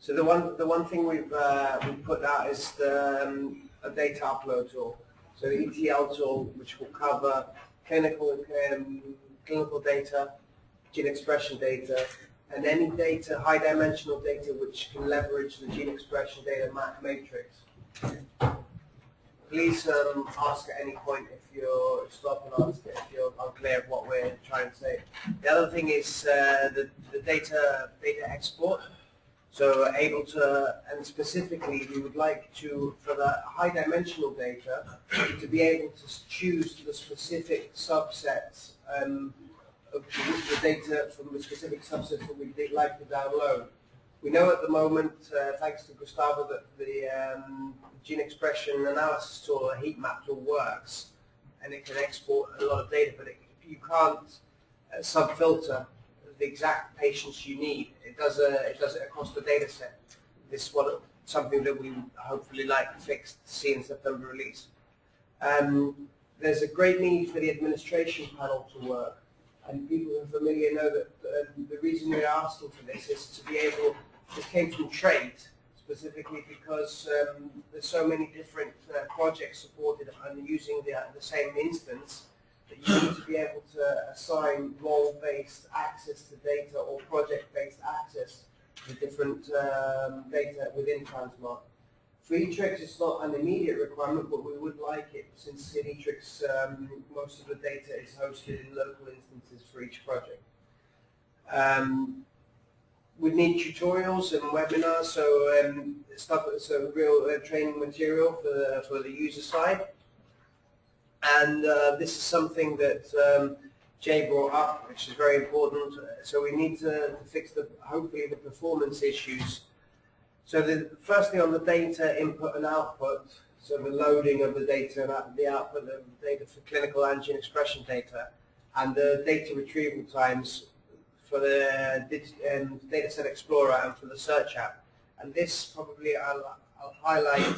So the one thing we've put out is the a data upload tool. So the ETL tool, which will cover clinical data, gene expression data, and any data, high-dimensional data, which can leverage the gene expression data matrix. Please ask at any point if you're stop and ask if you're unclear of what we're trying to say. The other thing is the data export. So able to, and specifically, we would like to, for the high-dimensional data, to be able to choose the specific subsets of the data from the specific subsets that we'd like to download. We know at the moment, thanks to Gustavo, that the gene expression analysis tool, a heat map tool, works, and it can export a lot of data, but you can't sub-filter the exact patients you need. It does it across the data set. This is something that we hopefully like to fix to see in September release. There's a great need for the administration panel to work, and people who are familiar know that the reason we're asking for this is to be able, this came from trade, specifically because there's so many different projects supported and using the same instance, that you need to be able to assign role-based access to data or project-based access to different data within tranSMART. For eTrix, it's not an immediate requirement, but we would like it, since in eTrix most of the data is hosted in local instances for each project. We need tutorials and webinars, so real training material for the user side. And this is something that Jay brought up, which is very important. So we need to fix hopefully the performance issues. So firstly on the data input and output, so the loading of the data and the output of the data for clinical and gene expression data, and the data retrieval times for the Dataset Explorer and for the search app. And this probably I'll highlight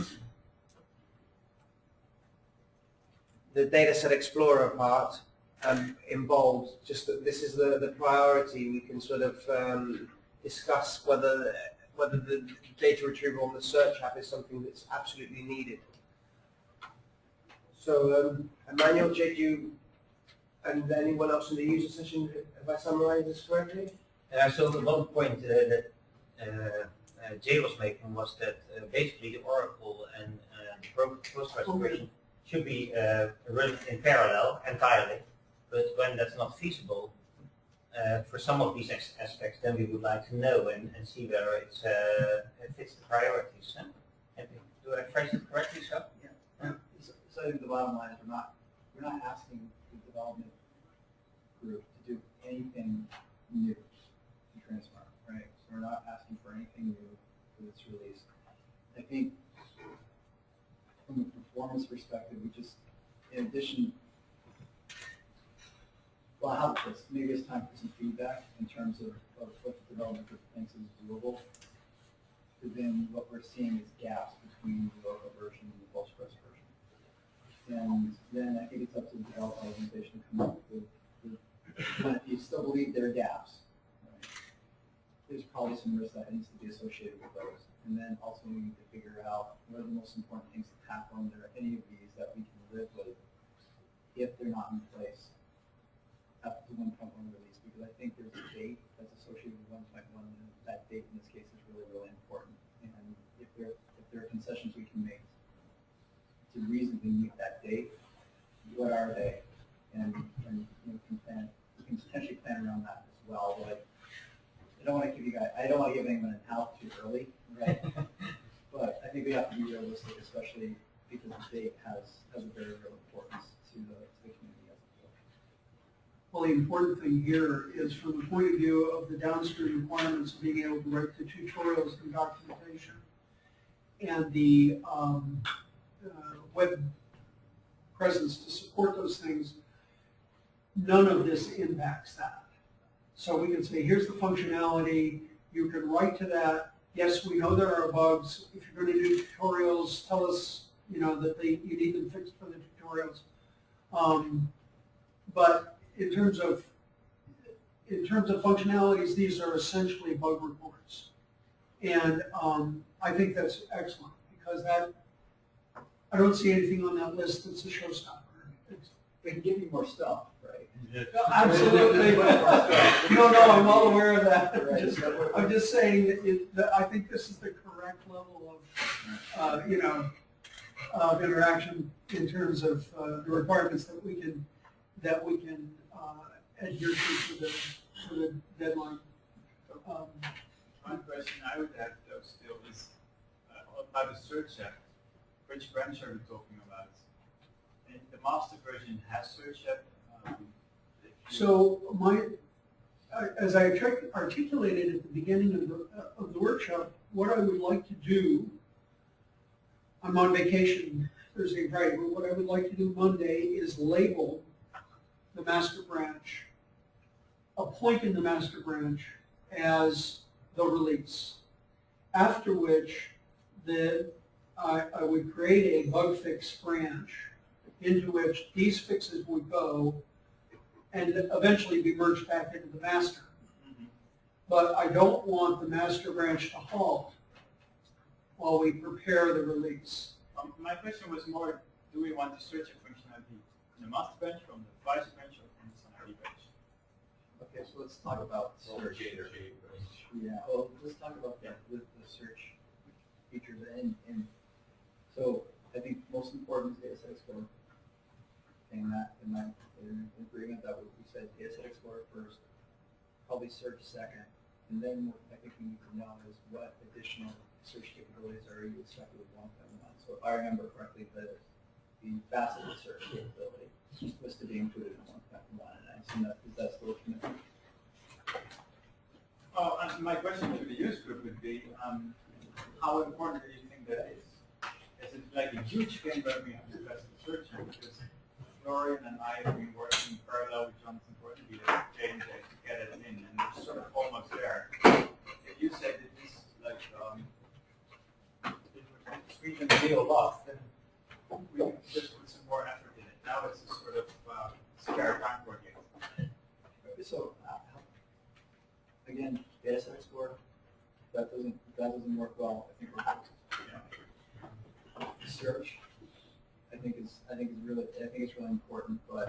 the Dataset Explorer part in bold, just that this is the priority. We can sort of discuss whether the data retrieval on the search app is something that's absolutely needed. So Emmanuel, did you and anyone else in the user session, have I summarized this correctly? So the one point that Jay was making was that basically the Oracle and Postgres version should be run in parallel entirely, but when that's not feasible, for some of these aspects, then we would like to know and see whether it fits the priorities. Huh? Do I phrase it correctly, so? Yeah. So I think the bottom line is we're not asking the development group to do anything new in tranSMART, right? So we're not asking for anything new for this release. I think from a performance perspective, we just, in addition, well, how about this? Maybe it's time for some feedback in terms of what the development group thinks is doable. Because then what we're seeing is gaps between the local version and the Postgres version. And then I think it's up to the development organization to come up with if you still believe there are gaps, right, there's probably some risk that needs to be associated with those. And then also we need to figure out what are the most important things to tackle under any of these that we can live with if they're not in place at the 1.1 release. Because I think there's a date that's associated with 1.1, and that date in this case is really, really important. And if there are concessions we can make to reasonably meet that date, what are they? And we can potentially plan around that as well. But I don't want to give anyone an out too early, right? But I think we have to be realistic, especially because the date has a very real importance to the community as a whole. Well, the important thing here is from the point of view of the downstream requirements of being able to write the tutorials and documentation and the web presence to support those things, none of this impacts that. So we can say, here's the functionality, you can write to that. Yes, we know there are bugs. If you're going to do tutorials, tell us, that you need them fixed for the tutorials. But in terms of functionalities, these are essentially bug reports. And I think that's excellent, because that, I don't see anything on that list that's a showstopper. We can give you more stuff, right? Absolutely. No, I'm well aware of that. Right. I'm just saying that I think this is the correct level of, of interaction in terms of the requirements that we can adhere to the deadline. One question I would have though still is about the search app. Which branch are we talking about? And the master version has search app. So as I articulated at the beginning of the workshop, what I would like to do, I'm on vacation Thursday and Friday, but what I would like to do Monday is label the master branch, a point in the master branch as the release, after which I would create a bug fix branch into which these fixes would go and eventually be merged back into the master. But I don't want the master branch to halt while we prepare the release. My question was more, do we want to search a functionality in the master branch, from the vice branch, or from the summary branch? Okay, so let's talk about search here. Yeah, well, let's talk about the search features. And so I think most important is Dataset Explorer. And that, in agreement that we said Dataset Explorer first, probably search second, and then what I think we need to know is what additional search capabilities are you expected with 1.1. So if I remember correctly, the faceted search capability was to be included in 1.1, and I assume that is that still a commitment? And my question to the user group would be, how important do you think that is? Is it like a huge game where we have to test the search? Because Florian and I have been working parallel with Jonathan Portby at J&J to get it in, and we're sort of almost there. If you say that this is like Sweden deal lost, then we can just put some more effort in it. Now it's a sort of spare time project. So again, Dataset Explorer, that doesn't work well. I think search, I think it's really important, but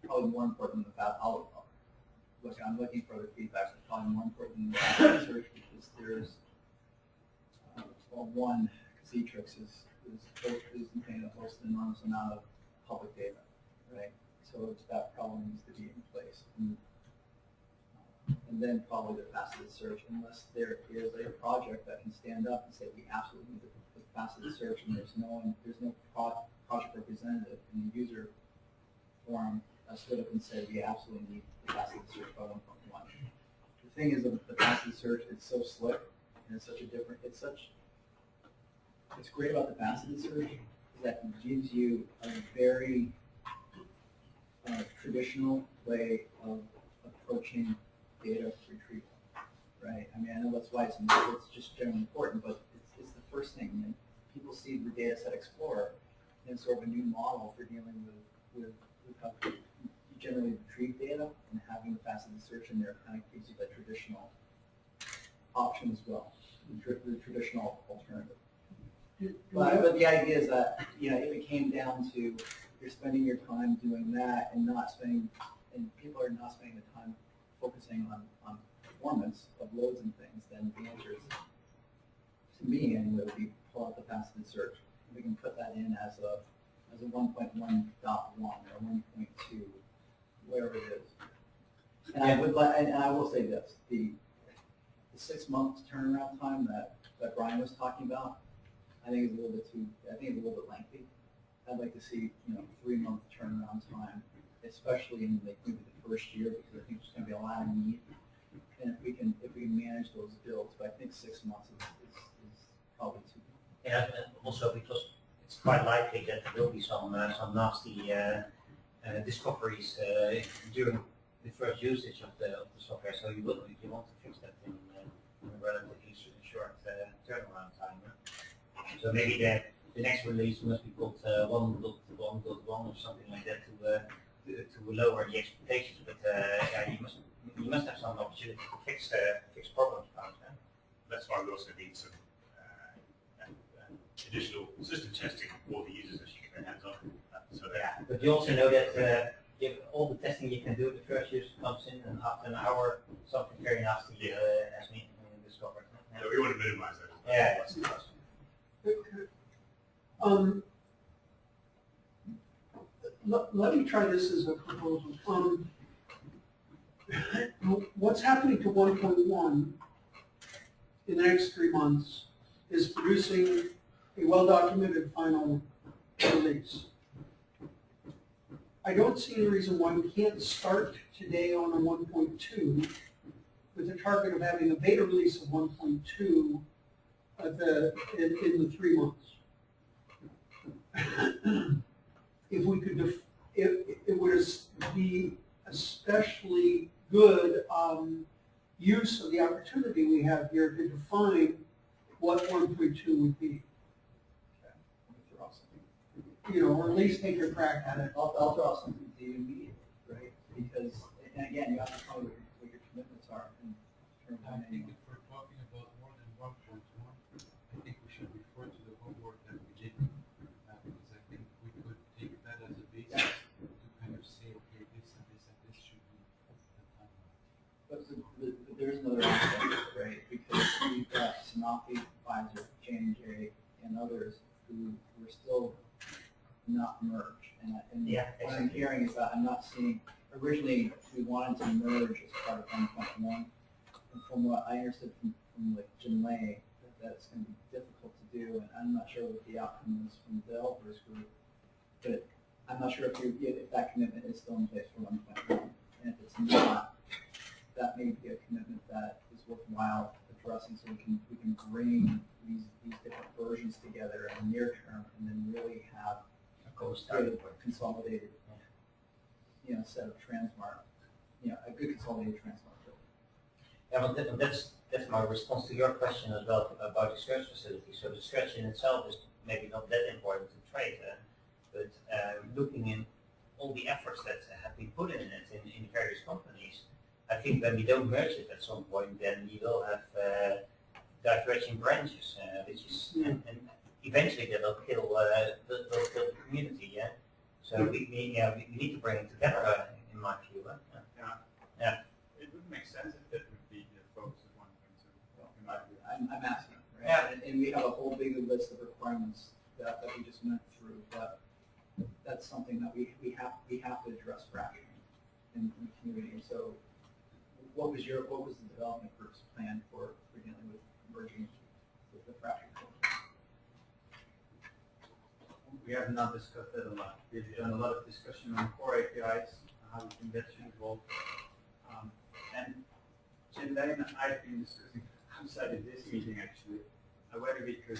probably more important than the fact. I'm looking for the feedback. So probably more important than the fact search, because there's one, Citrix is contained a host an enormous amount of public data, right? So that probably needs to be in place. And then probably the faceted search, unless there is a project that can stand up and say we absolutely need the faceted search, and there's no project representative in the user forum that stood up and said we absolutely need the faceted search by 1.1. The thing is, the faceted search is so slick, and it's such a different. What's great about the faceted search is that it gives you a very traditional way of approaching data retrieval, right? I mean, I know that's why it's just generally important, but it's the first thing. And people see the Dataset Explorer as sort of a new model for dealing with how you generally retrieve data, and having the faceted search in there kind of gives you that traditional option as well, the traditional alternative. But the idea is that, if it came down to you're spending your time doing that and people are not spending the time focusing on performance of loads and things, then the answer is, to me anyway, would be pull out the faceted search. We can put that in as a 1.1.1 or 1.2, whatever it is. And I will say this: the 6 months turnaround time that Brian was talking about, I think is a little bit lengthy. I'd like to see 3-month turnaround time, especially in maybe the first year, because I think there's going to be a lot of need. And if we can manage those builds, but I think 6 months is probably too long. Yeah, and also because it's quite likely that there will be some nasty discoveries during the first usage of the software. So you want to fix that in a relatively short turnaround time. So maybe the next release must be called 1.1.1 or something like that to lower the expectations. But yeah, you must have some opportunity to fix problems. also need some additional system testing for the users as you get their hands on. So Yeah, but you also know that all the testing you can do, the first user comes in and after an hour, something very nasty has been discovered. Yeah, we want to minimize that. Yeah. Let me try this as a proposal. What's happening to 1.1 in the next 3 months is producing a well-documented final release. I don't see any reason why we can't start today on a 1.2 with the target of having a beta release of 1.2 in the 3 months. If we could, it would be especially good use of the opportunity we have here to define what 1.2 would be. You know, or at least take a crack at it. I'll throw out something to you immediately, right? Because, and again, you have to tell me what your commitments are in terms of I think anyone. if we're talking about more than 1.1, I think we should refer to the homework that we did, because I think we could take that as a basis to kind of say, okay, this and this and this should be the timeline. But there is another aspect, right? Because we've got Sanofi, Pfizer, J&J, and others who were still not merged. And what I'm hearing is that I'm not seeing, originally we wanted to merge as part of 1.1, and from what I understood from like Jin Lei, that's going to be difficult to do, and I'm not sure what the outcome is from the developers group, but I'm not sure if that commitment is still in place for 1.1, and if it's not, that may be a commitment that is worthwhile addressing, so we can bring these different versions together in the near term, and then really have good consolidated, set of tranSMART, a good consolidated tranSMART build. Yeah, but that's my response to your question as well about the search facility. So the search in itself is maybe not that important to trade, but looking in all the efforts that have been put in it in various companies, I think when we don't merge it at some point, then we will have diverging branches, which is and eventually that will kill the community. Yeah. So we need to bring it together, in my view. Yeah. It would make sense if that would be the focus of 1.2. In my view. I'm asking, right? Yeah. And we have a whole big list of requirements that we just went through, but that's something that we have to address fracturing in the community. And so what was the development group's plan for dealing with merging with the fracturing culture? We have not discussed that a lot. We've done a lot of discussion on core APIs, how we think that should evolve. And Jin Lei and I have been discussing outside of this meeting actually, whether we could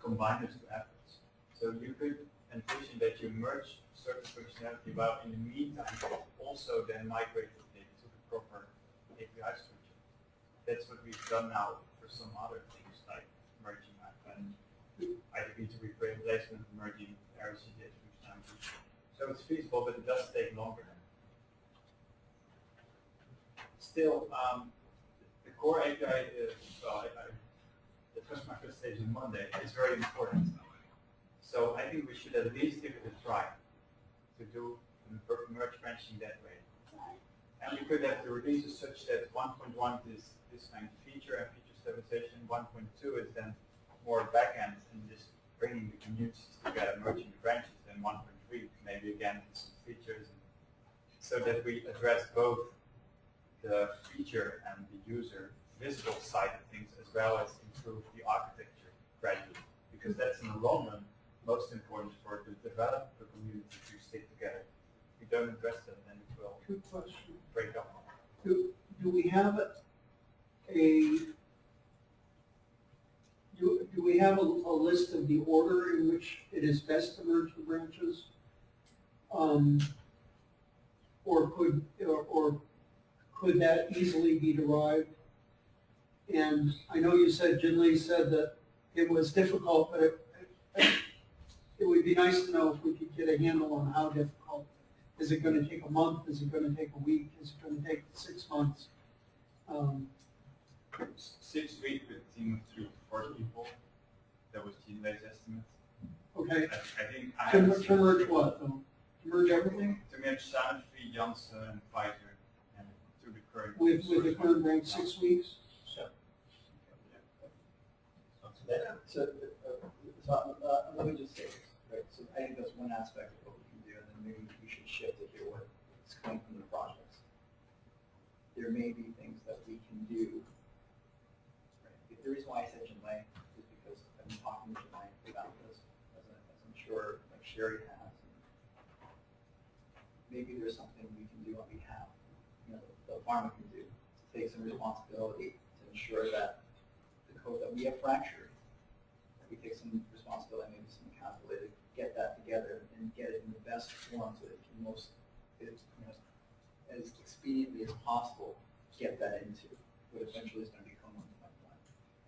combine those two efforts. So you could envision that you merge certain functionality while in the meantime also then migrate the data to the proper API structure. That's what we've done now for some other things like merging and IDP to replacement, merging RCDS functionality. So it's feasible, but it does take longer. Still, the core API is, the first manifestation Monday is very important. So I think we should at least give it a try to do merge branching that way. And we could have the releases such that 1.1 is this kind of feature and feature stabilization, 1.2 is then more back-end and just bringing the communities together, merging the branches, then 1.3 maybe again some features, so that we address both the feature and the user visible side of things as well as improve the architecture gradually, because that's in the long run most important for the developer community to stick together. If we don't address that, then it will break up. Do we have a list of the order in which it is best to merge the branches, or could that easily be derived? And I know you said, Jin Lei said that it was difficult, but it would be nice to know if we could get a handle on how difficult. Is it going to take a month? Is it going to take a week? Is it going to take 6 months? 6 weeks with a team of 3 to 4 people. That was the latest estimate. Okay, I think I to haven't to seen- merge what though? To merge everything To merge Sanofi, Janssen, and Pfizer, and to the current. with the current rank 6 weeks? Not too bad. So let me just say this, right? So I think that's one aspect of what we can do, and then maybe we should shift to hear what's coming from the projects. There may be things that we can do. Right? The reason why I said July is because I've been talking to July about this, as I'm sure like Sherry has. Maybe there's something we can do on behalf, the pharma can do, to take some responsibility to ensure that the code that we have fractured, we take some responsibility, maybe some accountability, get that together and get it in the best form so that it can as expediently as possible get that into what eventually is going to become 1.1.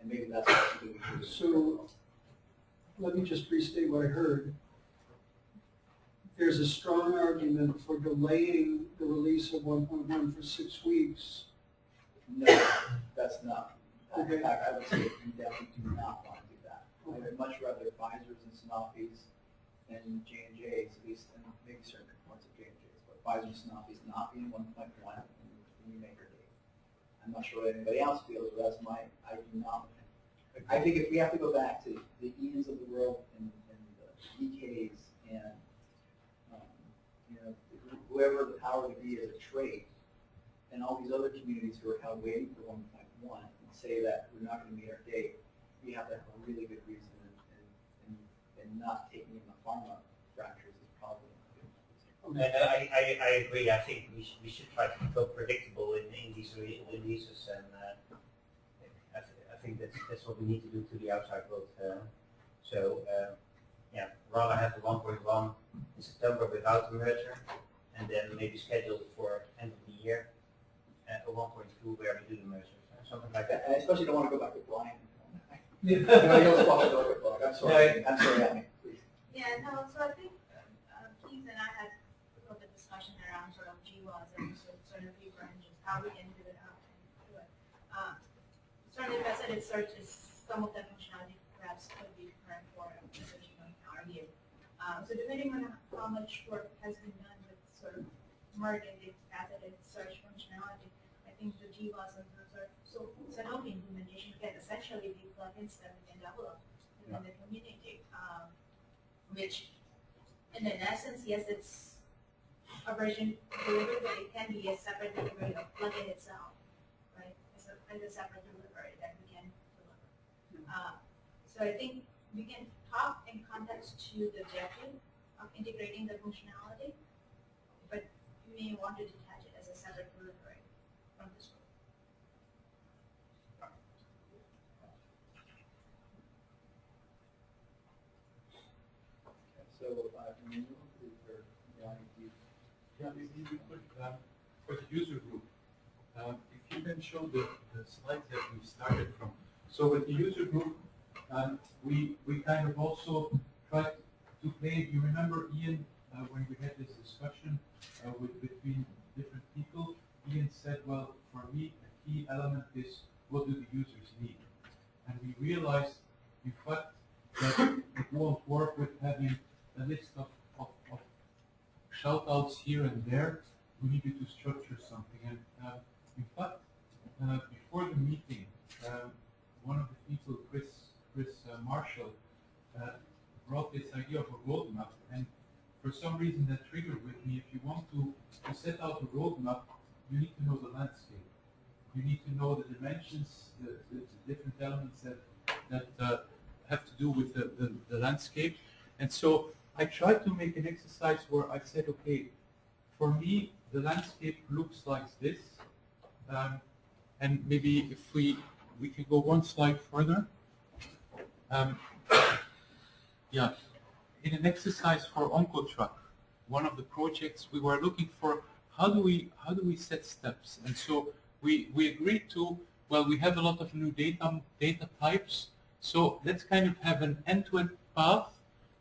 And maybe that's what we can do. So let me just restate what I heard. There's a strong argument for delaying the release of 1.1 for 6 weeks. No, that's not. Okay. In fact, I would say we definitely do not want to do that. I would much rather Pfizer's and Sanofi's and J&J's, at least, and maybe certain components of J&J's, but Pfizer and Sanofi's not being 1.1 and we make our date. I'm not sure what anybody else feels, but that's I do not. I think if we have to go back to the Ians of the world and the EKs and whoever the power to be is a trade, and all these other communities who are kind of waiting for 1.1 and say that we're not going to meet our date, we have to have a really good reason, and not taking in the pharma fractures is probably And I agree. I think we should try to become predictable in these releases, and I think that's what we need to do to the outside world. Yeah, rather have the 1.1 in September without the merger, and then maybe schedule it for end of the year, a 1.2 where we do the merger, something like that. I especially don't want to go back to Brian. Yeah. I'm sorry, Annie, please. Yeah, no, so I think Keith and I had a little bit of discussion around sort of GWAS and sort of branches, how we can do it, how we can do it. Certainly, if I said it searches, some of that functionality perhaps could be current for research in argue. So depending on how much work has been done with sort of merging the faceted search functionality, I think the GWAS and sort of Sanofi implementation can essentially be plugins that we can develop within the community, which in essence, yes, it's a version delivery, but it can be a separate delivery of plugin itself, right? It's a separate delivery that we can deliver. So I think we can talk in context to the objective of integrating the functionality, but you may want to detach it as a separate delivery from this one. So, Yeah, maybe we could, for the user group, if you can show the slides that we started from. So with the user group, we kind of also tried to play, you remember Ian, when we had this discussion between different people, Ian said, well, for me, a key element is what do the users need? And we realized, in fact, that it won't work with having a list of shout-outs here and there. We needed to structure something. And in fact, before the meeting, one of the people, Chris Marshall, brought this idea of a roadmap. And for some reason that triggered with me, if you want to set out a roadmap, you need to know the landscape. You need to know the dimensions, the different elements that have to do with the landscape. And so I tried to make an exercise where I said, okay, for me, the landscape looks like this. And maybe if we can go one slide further. Yeah, in an exercise for OncoTrack, one of the projects, we were looking for how do we set steps. And so we agreed to, well, we have a lot of new data types, so let's kind of have an end-to-end path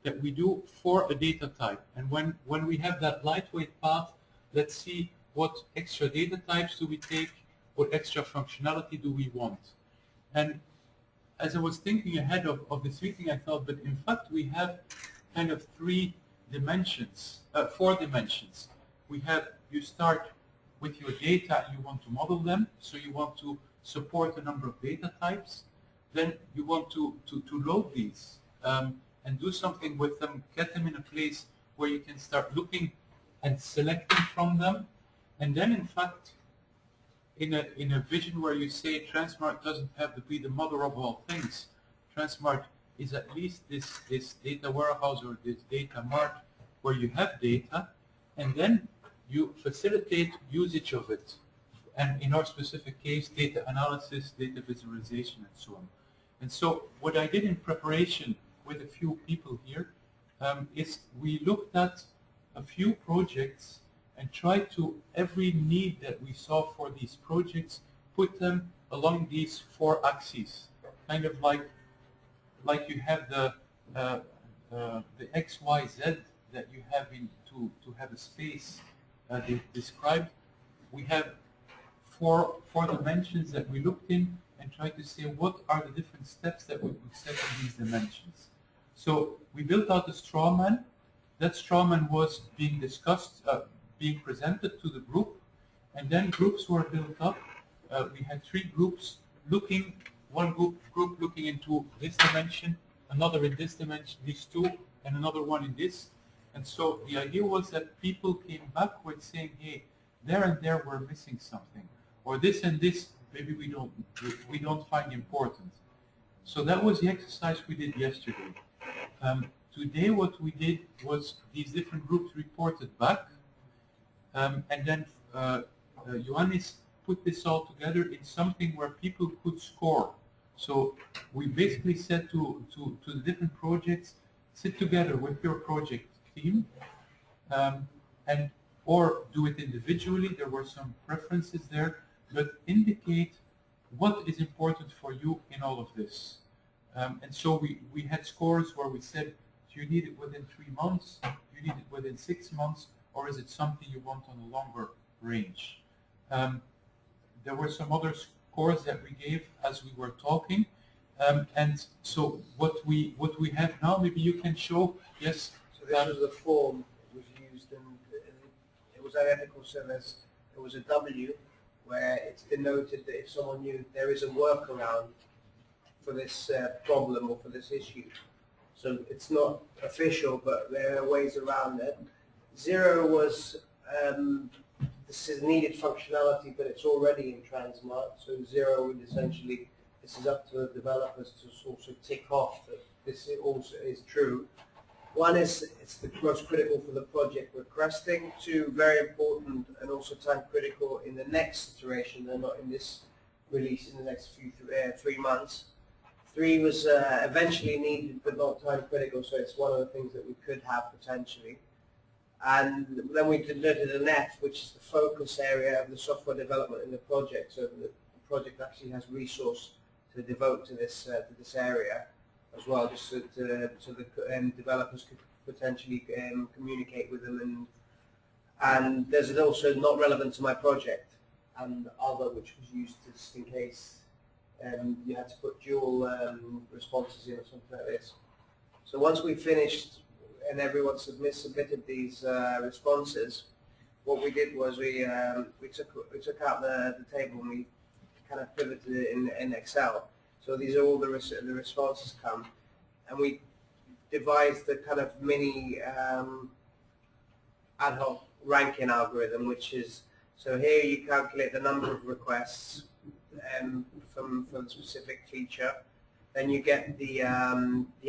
that we do for a data type. And when we have that lightweight path, let's see what extra data types do we take, what extra functionality do we want. And as I was thinking ahead of this meeting, I thought, but in fact we have kind of 3 dimensions, 4 dimensions. We have, you start with your data, you want to model them, so you want to support a number of data types. Then you want to load these and do something with them, get them in a place where you can start looking and selecting from them. And then in fact, in a vision where you say tranSMART doesn't have to be the mother of all things, tranSMART is at least this data warehouse or this data mart where you have data, and then you facilitate usage of it. And in our specific case, data analysis, data visualization, and so on. And so what I did in preparation with a few people here is we looked at a few projects and tried to, every need that we saw for these projects, put them along these 4 axes, kind of like you have the X, Y, Z that you have to have a space described. We have four dimensions that we looked in and tried to say what are the different steps that we would set in these dimensions. So we built out a straw man. That straw man was being discussed, being presented to the group, and then groups were built up. We had 3 groups looking, one group looking into this dimension, another in this dimension, these 2, and another one in this. And so the idea was that people came back with saying, hey, there and there we're missing something, or this and this maybe we don't find important. So that was the exercise we did yesterday. Today what we did was these different groups reported back, and then Ioannis put this all together in something where people could score. So we basically said to the different projects, sit together with your project team, and or do it individually. There were some preferences there, but indicate what is important for you in all of this. And so we had scores where we said, do you need it within 3 months? Do you need it within 6 months? Or is it something you want on a longer range? There were some other scores that we gave as we were talking. And so what we have now, maybe you can show, yes? So this was the form that was used, and it was identical. So there was a W where it's denoted that if someone knew there is a workaround for this problem or for this issue. So it's not official, but there are ways around it. 0 was this is needed functionality, but it's already in tranSMART. So 0 would essentially, this is up to the developers to also tick off that this also is true. 1 is it's the most critical for the project requesting. 2, very important and also time critical in the next iteration. They're not in this release in the next 3 months. 3 was eventually needed but not time critical, so it's one of the things that we could have potentially. And then we denoted an F, which is the focus area of the software development in the project. So the project actually has resource to devote to this area as well, just so the developers could potentially communicate with them. And there's also not relevant to my project, and other, which was used just in case you had to put dual responses in or something like this. So once we finished and everyone submitted these responses, what we did was we took out the table and we kind of pivoted it in Excel. So these are all the responses come, and we devised the kind of mini ad hoc ranking algorithm, which is, so here you calculate the number of requests from the specific feature. Then you get the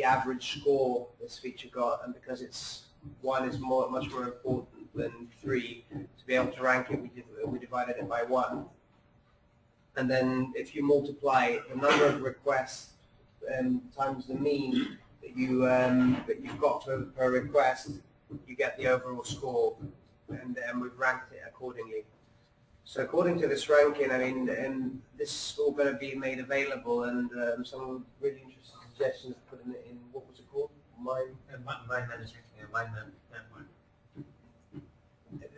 average score this feature got, and because it's 1 is much more important than 3, to be able to rank it, we divided it by 1. And then if you multiply the number of requests times the mean that you've got per request, you get the overall score, and then we've ranked it accordingly. So according to this ranking, I mean, this is all going to be made available, and some really interesting suggestions put in what was it called? Mind management.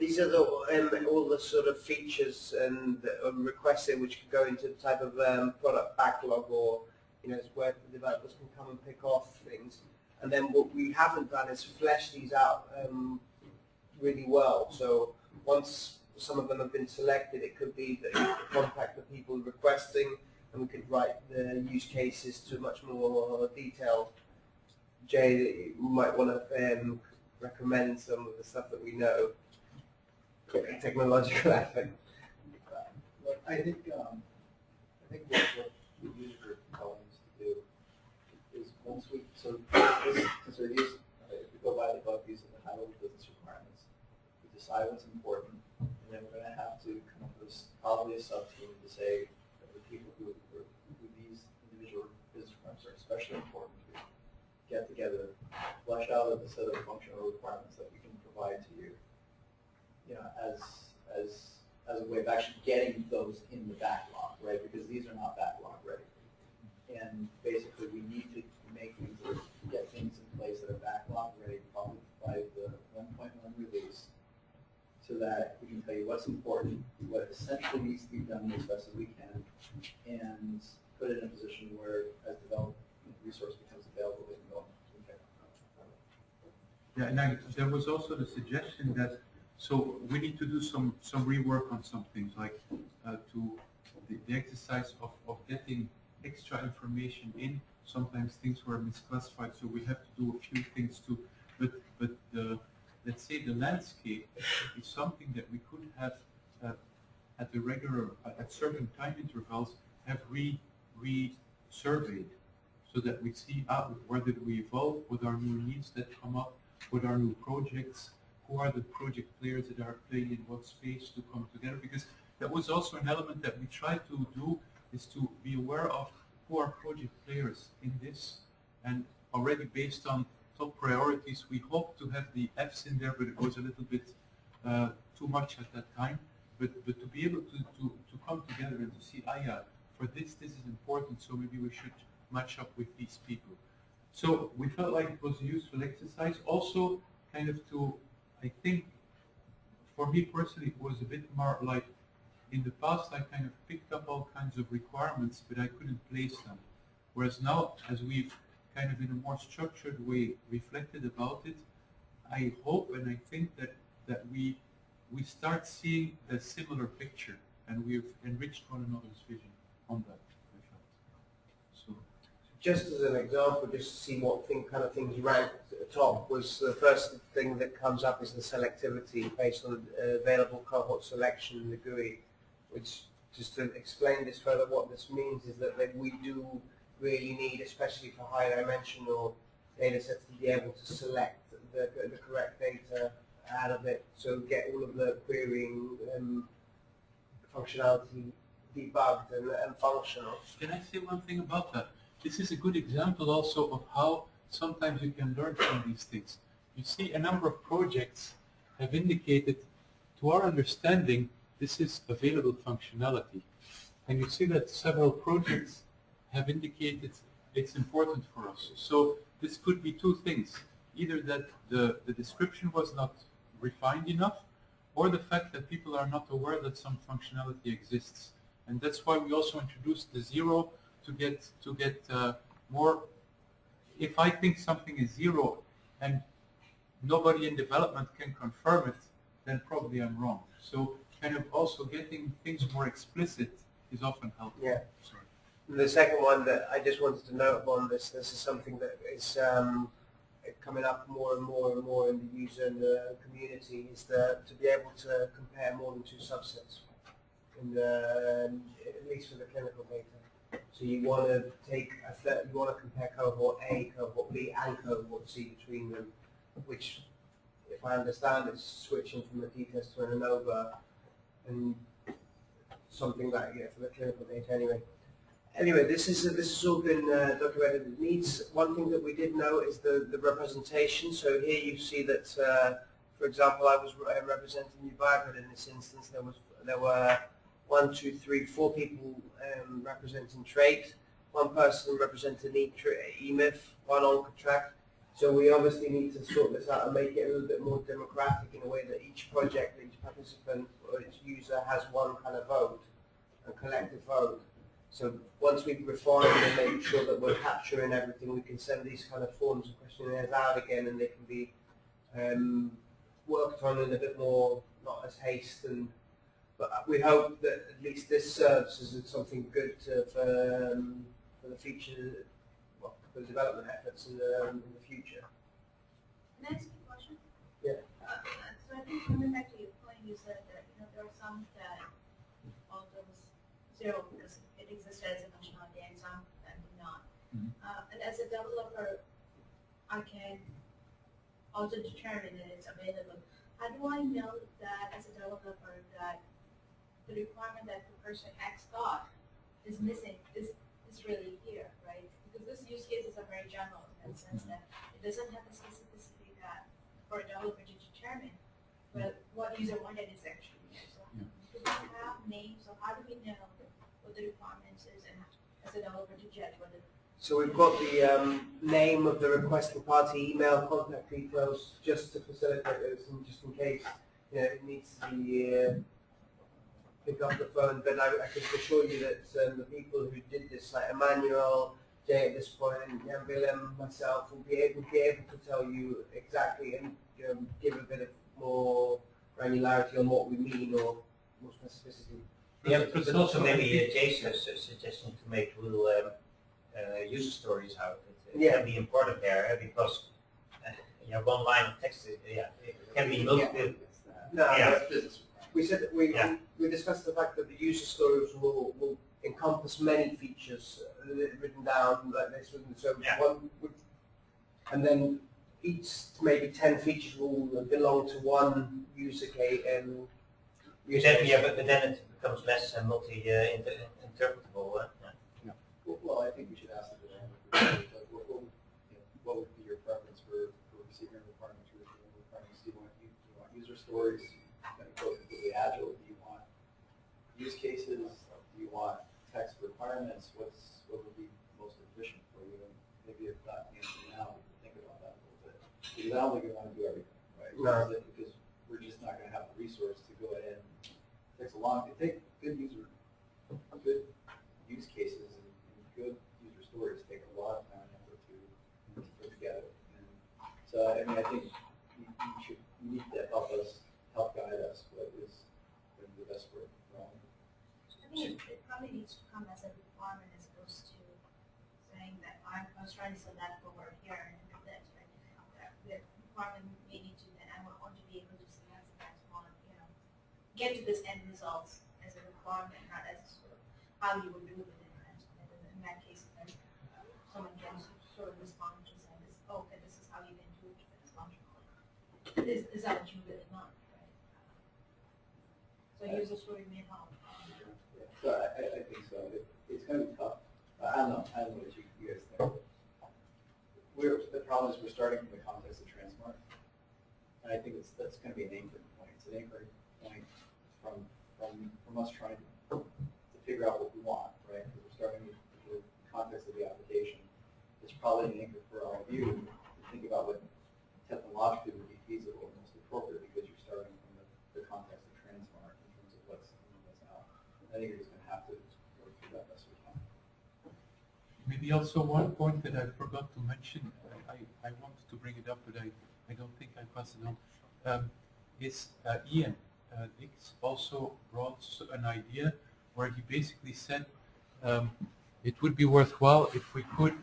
These are all the sort of features and requests which could go into the type of product backlog or it's where the developers can come and pick off things. And then what we haven't done is flesh these out really well. So once some of them have been selected, it could be that you could contact the people requesting, and we could write the use cases to much more detail. Jay, you might want to recommend some of the stuff that we know, technological aspect. Look, I think what the user group telling us to do is once we, so this, since we're used, if we go by the buggies and the high-level business requirements, we decide what's important, and then we're going to have to come up with probably a sub-team to say that the people who these individual business requirements are especially important to, get together, flesh out a set of functional requirements that we can provide to you, as a way of actually getting those in the backlog, right? Because these are not backlog ready. And basically we need to make things, get things in place that are backlog ready probably by the 1.1 release, so that we can tell you what's important, what essentially needs to be done as best as we can, and put it in a position where as development resource becomes available, we can go and pick up. Yeah, and there was also the suggestion that, so we need to do some rework on some things, like to the exercise of getting extra information in. Sometimes things were misclassified, so we have to do a few things too. But the, let's say the landscape is something that we could have at the regular, at certain time intervals, have re-surveyed, so that we see where did we evolve, what are new needs that come up, what are new projects, who are the project players that are playing in what space to come together. Because that was also an element that we tried to do, is to be aware of who are project players in this. And already based on top priorities, we hope to have the Fs in there, but it was a little bit too much at that time. But to be able to come together and to see, yeah, for this is important, so maybe we should match up with these people. So we felt like it was a useful exercise. Also, kind of to, I think, for me personally, it was a bit more like, in the past I kind of picked up all kinds of requirements, but I couldn't place them. Whereas now, as we've kind of in a more structured way reflected about it, I hope and I think that we start seeing a similar picture, and we've enriched one another's vision on that, I felt. So, just as an example, just to see what kind of things ranked at the top, was the first thing that comes up is the selectivity based on available cohort selection in the GUI, which, just to explain this further, what this means is that we do really need, especially for high dimensional data sets, to be able to select the correct data out of it, so get all of the querying functionality debugged and functional. can I say one thing about that? This is a good example also of how sometimes you can learn from these things. You see, a number of projects have indicated, to our understanding, this is available functionality. And you see that several projects have indicated it's important for us. So this could be two things. Either that the description was not refined enough, or the fact that people are not aware that some functionality exists. And that's why we also introduced the zero, to get more. If I think something is zero and nobody in development can confirm it, then probably I'm wrong. So kind of also getting things more explicit is often helpful. Yeah. Sorry. The second one that I just wanted to note on this is something that is coming up more and more and more in the user and the community, is to be able to compare more than two subsets, at least for the clinical data. So you want to compare cohort A, cohort B, and cohort C between them, which, if I understand, is switching from a t-test to an ANOVA, and something like for the clinical data anyway. Anyway, this has all been documented. It needs, one thing that we did know is the representation. So here you see that, for example, I was representing New Vibrant in this instance. There were 1, 2, 3, 4 people representing trait, one person representing EMIF, one OncoTrack. So we obviously need to sort this out and make it a little bit more democratic in a way that each project, each participant or each user has one kind of vote, a collective vote. So once we've refined and made sure that we're capturing everything, we can send these kind of forms and questionnaires out again, and they can be worked on in a bit more, not as haste. But we hope that at least this serves as something good for the future, well, for the development efforts in the future. Can I ask you a question? Yeah. So I think coming back to your point, you said that there are some that alter zero because it existed as a functionality and some that do not. And as a developer, I can also determine that it's available. How do I know that as a developer that the requirement that the person X thought is missing is really here, right? Because these use cases are very general in the sense that it doesn't have the specificity that for a developer to determine what user wanted is actually here. So do we have names, or how do we know what the requirements is, and as a developer to judge whether? So we've got the name of the requesting party, email, contact details, just to facilitate this, and just in case it needs to be pick up the phone. But I can assure you that the people who did this, like Emmanuel, Jay at this point, and Willem, myself, will be able to tell you exactly and give a bit of more granularity on what we mean or more specificity. Yeah, but also maybe Jay's suggestion to make little user stories out. It can be important there because one line of text it can be multiple. No, we said that we discussed the fact that the user stories will encompass many features written down like this. So one would, and then each maybe 10 features will belong to one user case. But then it becomes less multi-interpretable. Well, I think we should ask the developer, what would be your preference for receiving requirements, for receiving requirements? Do you want user stories that go completely agile? Do you want use cases? Do you want text requirements? What would be most efficient for you? And maybe if not the answer now, we can think about that a little bit. Because I don't think we want to do everything, right? No. Because we're just not going to have the resource to go ahead and it takes a long, good use cases and good user stories take a lot of time and effort to put together. And so, I mean, I think you need to help guide us what is the best way. I think it probably needs to come as a requirement as opposed to saying that I was trying to select over here and do this, right? The requirement may need to, and I want to be able to select the next one, get to this end results as a requirement, not as sort of how you would do it within tranSMART. And in that case, then someone can sort of respond to saying this, okay, this is how you can do it with this functional. Is that what you really want, right? So user story may help. So I think so. It's going to be tough. I don't know what you guys think. The problem is we're starting from the context of tranSMART, and I think that's going to be an anchoring point. It's an anchoring point from us trying to figure out what we want, right? Because we're starting with the context of the application. It's probably an anchor for all of you to think about what technologically would be feasible and most appropriate because you're starting from the context of tranSMART in terms of what's out. I think you're just going to have to work through that best we can. Maybe also one point that I forgot to mention, I wanted to bring it up, but I don't think I passed it on, is Ian Dix also brought an idea where he basically said it would be worthwhile if we could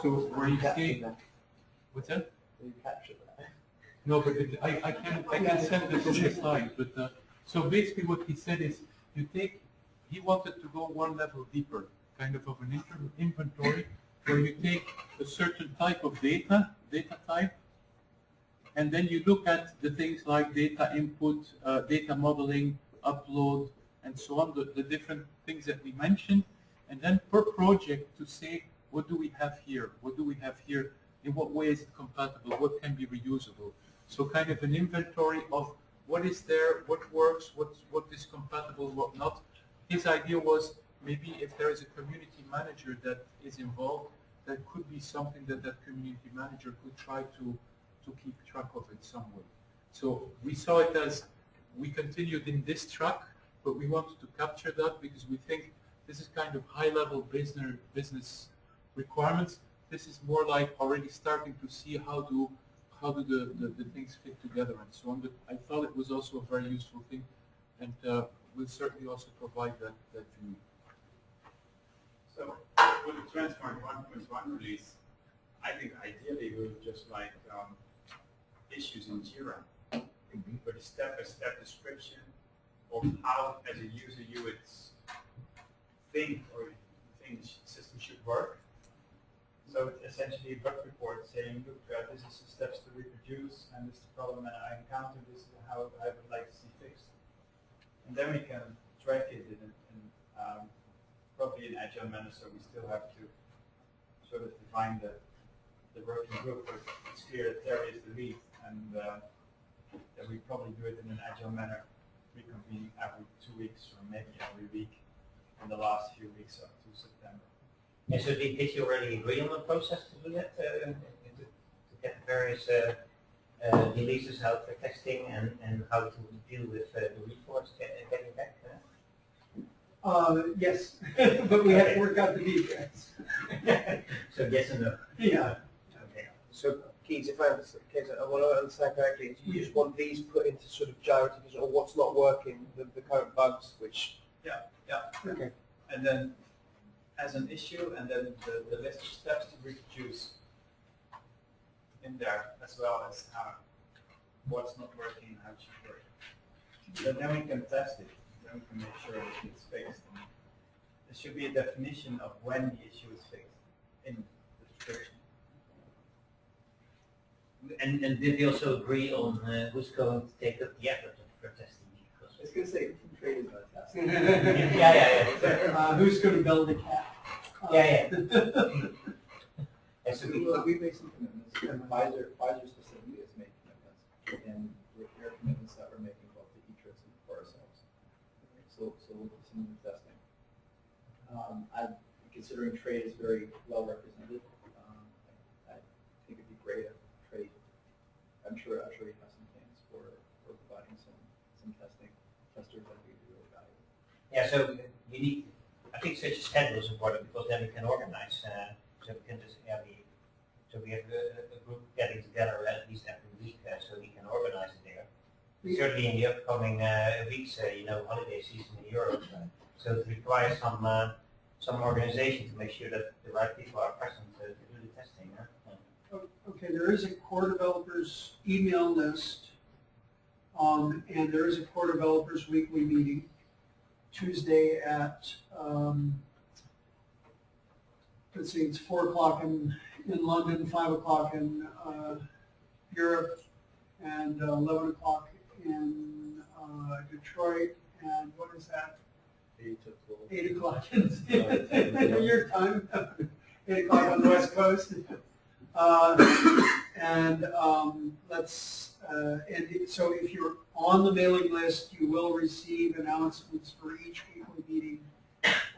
so where you say, what's that? You capture that. No, but I can send this on the slide. But so basically, what he said is, he wanted to go one level deeper, kind of an inventory, where you take a certain type of data type, and then you look at the things like data input, data modeling, upload, and so on, the different things that we mentioned, and then per project to say, what do we have here? What do we have here? In what way is it compatible? What can be reusable? So kind of an inventory of what is there, what works, what is compatible, what not. His idea was maybe if there is a community manager that is involved, that could be something that community manager could try to keep track of it some way. So we saw it as we continued in this track, but we wanted to capture that because we think this is kind of high-level business requirements. This is more like already starting to see how do the things fit together and so on. But I thought it was also a very useful thing, and we'll certainly also provide that view. So with the tranSMART 1.1 release, I think ideally we would just like issues in Jira with a step-by-step description of how, as a user, you would think the system should work. So it's essentially a bug report saying, look, this is the steps to reproduce, and this is the problem that I encountered, this is how I would like to see fixed. And then we can track it in probably in agile manner, so we still have to sort of define the working group, but it's clear that Terry is the lead, and that we probably do it in an agile manner, reconvening every 2 weeks or maybe every week in the last few weeks up to September. And so did you already agree on the process to do that, to get various releases out for testing and how to deal with the reports getting back? Yes, but we have to work out the details. So yes and no. Yeah. Okay. So, Keith, if I understand, I want to understand correctly, you just want these put into sort of Jira division, or what's not working, the current bugs, which... Yeah. Okay. And then as an issue, and then the list of steps to reproduce in there, as well as what's not working, how it should work. Then we can test it. Then we can make sure that it's fixed. And there should be a definition of when the issue is fixed in the description. And did they also agree on who's going to take up the effort for testing? I was going to say, trade is not a task. Yeah. Who's going to build a cat? Yeah. And so we made some commitments, and Pfizer specifically has made commitments, and there are commitments that we're making both to eTrix and for ourselves. So we'll do some new testing. I'm considering trade is very well represented. I think it'd be great if trade. I'm sure you have some plans for providing some testing. Testers that we really value. Yeah, so you need, I think such a schedule is important because then we can organize, so we can just, so we have a group getting together at least every week, so we can organize it there. Certainly in the upcoming weeks, holiday season in Europe, so it requires some organization to make sure that the right people are present to do the testing. Okay, there is a core developers email list, and there is a core developers weekly meeting Tuesday at, let's see, it's 4 o'clock in London, 5 o'clock in Europe, and 11 o'clock in Detroit, and what is that? 8 o'clock in your time, 8 o'clock on the West Coast. So if you're on the mailing list, you will receive announcements for each weekly meeting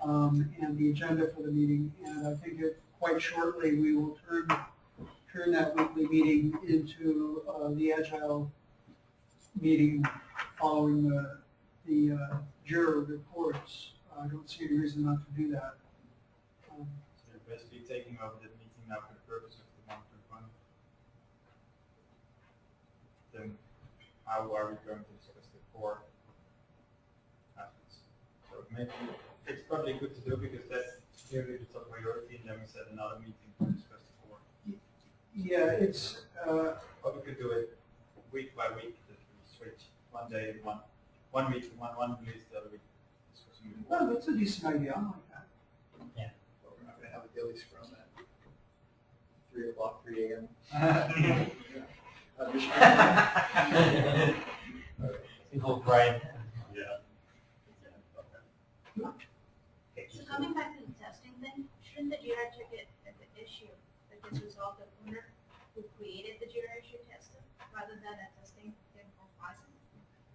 and the agenda for the meeting. And I think quite shortly we will turn that weekly meeting into the Agile meeting following the Jira reports. I don't see any reason not to do that. So you're basically taking over the meeting now for the purpose of the 1.1. Then how are we going to discuss the core aspects? So maybe it's probably good to do because that's clearly the top priority, and then we set another meeting to discuss the core. Yeah, it's... Or we could do it week by week, that we switch one day, one week, one release, the other week. Well, that's a decent idea. I like that. Yeah. But we're not going to have a daily scrum at 3 o'clock, 3 a.m. Involve Brian. Yeah. So coming back to the testing thing, shouldn't the Jira ticket at the issue that gets resolved the owner who created the Jira issue tested rather than a testing thing from Python?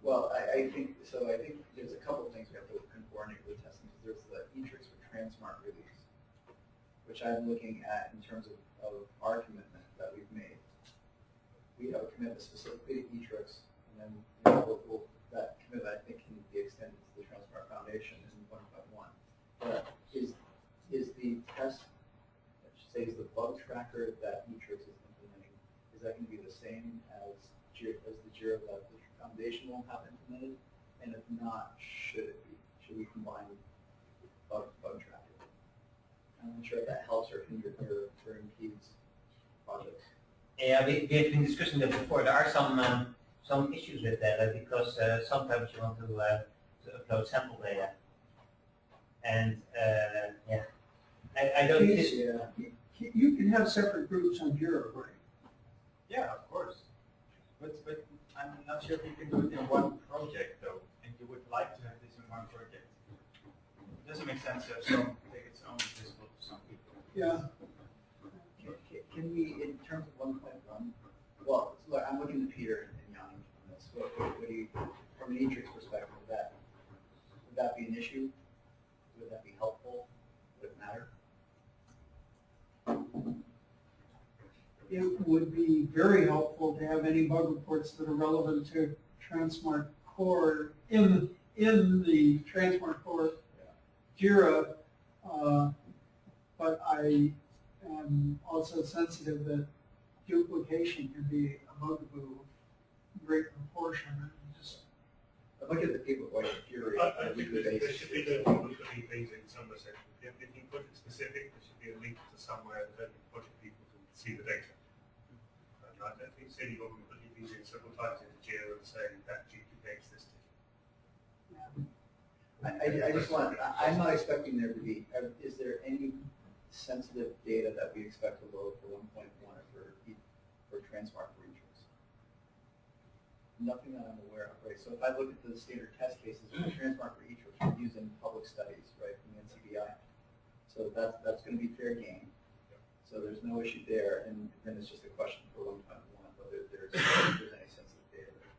Well, I think there's a couple of things we have to coordinate with testing. There's the eTrix with tranSMART release, which I'm looking at in terms of our commitment that we've made. We have a commitment specifically to eTrix, and then that that I think can be extended to the tranSMART Foundation in 1.1. But is the test, I should say, is the bug tracker that Matrix is implementing, is that going to be the same as the Jira that the Foundation will have implemented? And if not, should it be? Should we combine bug tracker? I'm not sure if that helps or hinders or impedes projects. Yeah, we've been discussing that before. There are some issues with that because sometimes you want to upload sample data, and yeah, I don't. You can have separate groups on Jira, right? Yeah, of course. But I'm not sure if you can do it in one project though, and you would like to have this in one project. It doesn't make sense to have some take its own visible to some people. Yeah. Can we, in terms of 1.1, well, look, I'm looking to Peter and Yanni on this. What do you, from an Matrix perspective, would that be an issue? Would that be helpful? Would it matter? It would be very helpful to have any bug reports that are relevant to tranSMART Core in the tranSMART Core Jira, but I am also sensitive that duplication can be a bugaboo of great proportion. I look at the people like Fury I on a think weekly there basis. should be no problem putting things in some section. If you put it specific, there should be a link to somewhere that only project people can see the data. And I don't think it's any problem putting things in several times into Jira and saying that duplicates this. I just want, I'm not expecting there to be, is there any sensitive data that we expect to load for 1.1 or for tranSMART for Matrix? Nothing that I'm aware of, right? So if I look at the standard test cases for tranSMART for Matrix, we're using public studies, right, from the NCBI. So that's going to be fair game. So there's no issue there, and then it's just a question for 1.1 whether there's any sensitive data there.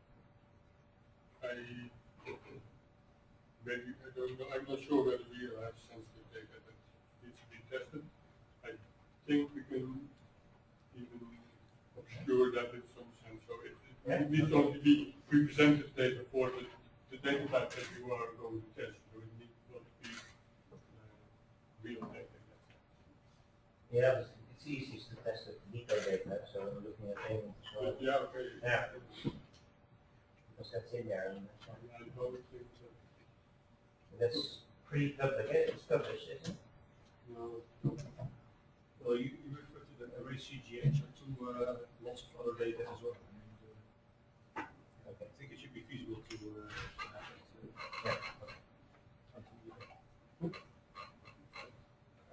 Maybe, I don't know, I'm not sure whether we have sensitive data that needs to be tested. I think we can even obscure that in some sense. So it needs only be represented data for the data type that you are going to test. So it needs not to be real data. Yeah, it's easy to test the detailed data, so I'm looking at payments as well. Yeah, okay. Yeah. Because that's in there. And I don't think so. that's pre-public, it's published, isn't it? No. Well, you refer to the array CGH or to lots of other data as well. Okay. I think it should be feasible to have it.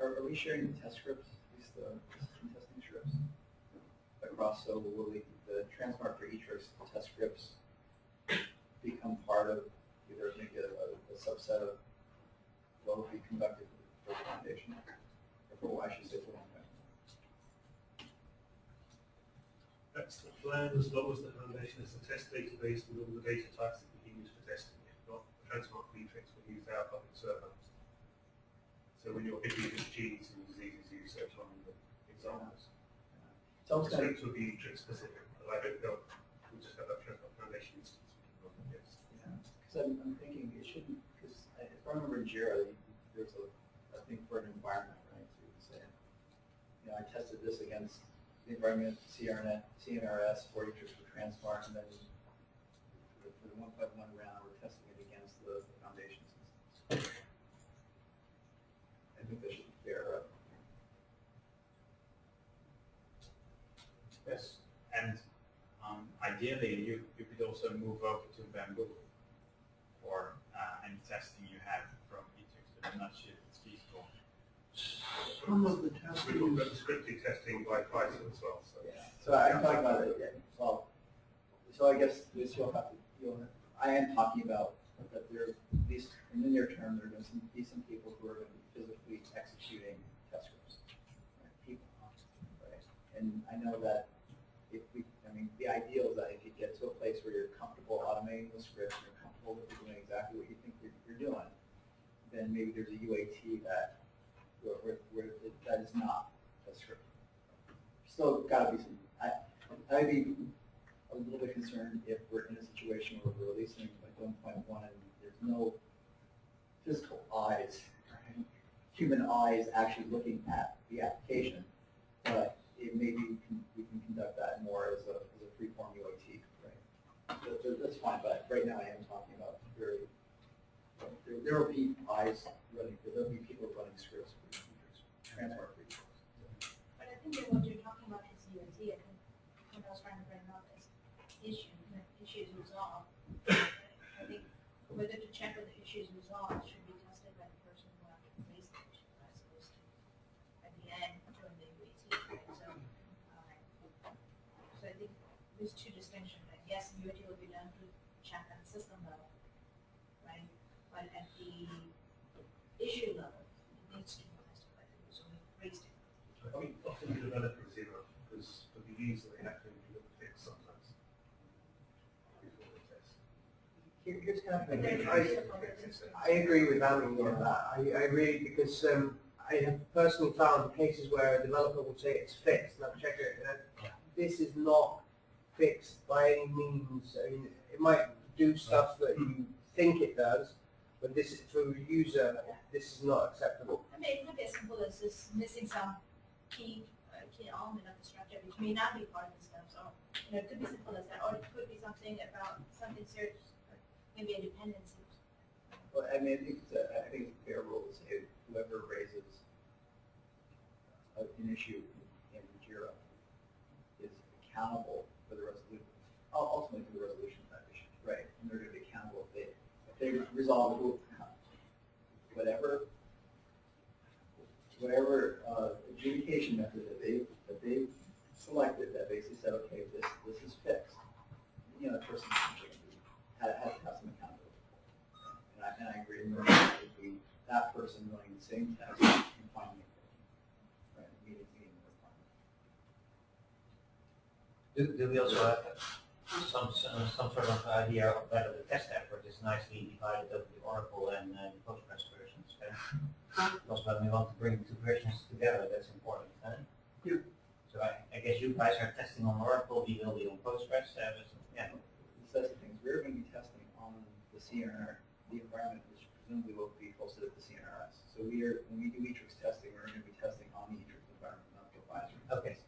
Are we sharing the test scripts, at least the system testing scripts across? So will the tranSMART for Matrix test scripts become part of either maybe a subset of what will be conducted for the foundation, or for, I should say, for 1.1? That's the plan, as long as the foundation is a test database with all the data types that we can use for testing. If not, tranSMART Matrix will use our public server. So when you're hitting genes and diseases, you search on the examples. So The scripts will be Matrix specific, but I don't know. We'll just have a tranSMART Foundation instance. Because I'm thinking it shouldn't, because if I remember in Jira, there's a thing for an environment, right? So you can say, you know, I tested this against the environment, CNRS, for Matrix for tranSMART, and then for the 1.1 round, we're testing it against the foundation systems. I think that should be fair. Yes, and ideally you could also move over to Bamboo for any testing you have from Matrix, but I'm not sure if it's feasible. Some of the testing We've got is the scripted testing by Python as well. So. Yeah. So I'm talking about it. Yeah. Well, so I guess this I am talking about that there, at least in the near term, there are going to be some people who are going to be physically executing test scripts. Right? People, right? And I know that if we, I mean, the ideal is that if you get to a place where you're comfortable automating the scripts and you're comfortable with doing exactly what you think you're doing, then maybe there's a UAT that that is not a script. Still got to be some. I'd be a little bit concerned if we're in a situation where we're releasing like 1.1, and there's no physical eyes, right? Human eyes actually looking at the application, but it maybe we can conduct that more as a free-form UAT, right? That's fine, but right now I am talking about very, there will be eyes running, there will be people running scripts for features, tranSMART features. But I think that what you're talking about is UAT. I think what I was trying to bring up is issues resolved. I think whether to check whether the issues resolved should be tested by the person who actually raised the issue, as opposed to at the end during the UAT. Right? So I think there's two distinctions. Right? Yes, UAT will be done to check at the system level, right? But at the issue level, it needs to be tested by the user who raised it. I mean, often the developers, because for the user they have to implement the fix sometimes before they test. Here's kind of the thing. I agree with Alan on that. I really, because I have personally found cases where a developer will say it's fixed, and I've checked it, and this is not fixed by any means. I mean, it might do stuff that you think it does, but this is for a user, this is not acceptable. I mean, it could be as simple as just missing some key element of the structure, which may not be part of the stuff. So, it could be simple as that, or it could be something about something serious, maybe a dependency. Well, I mean, I think it's a fair rule to say whoever raises an issue in JIRA is accountable for the resolution, ultimately for the resolution of that issue, right? And they're going to be accountable if they resolve whatever adjudication method that they selected, that basically said, okay, this is fixed. The person has to have some accountability. And I agree. It would be that person running the same test and finding it, right? Meeting the requirement. Do we also have some sort of idea of whether the test effort is nicely divided over the Oracle and the Postgres versions? Because when we want to bring the two versions together, that's important. Yeah. So I guess you guys are testing on Oracle, we will be on Postgres. Yeah. Such things. We're going to be testing on the CNR, the environment, which presumably will be hosted at the CNRS. So when we do Etrix testing, we're going to be testing on the Etrix environment, not the advisory. Okay.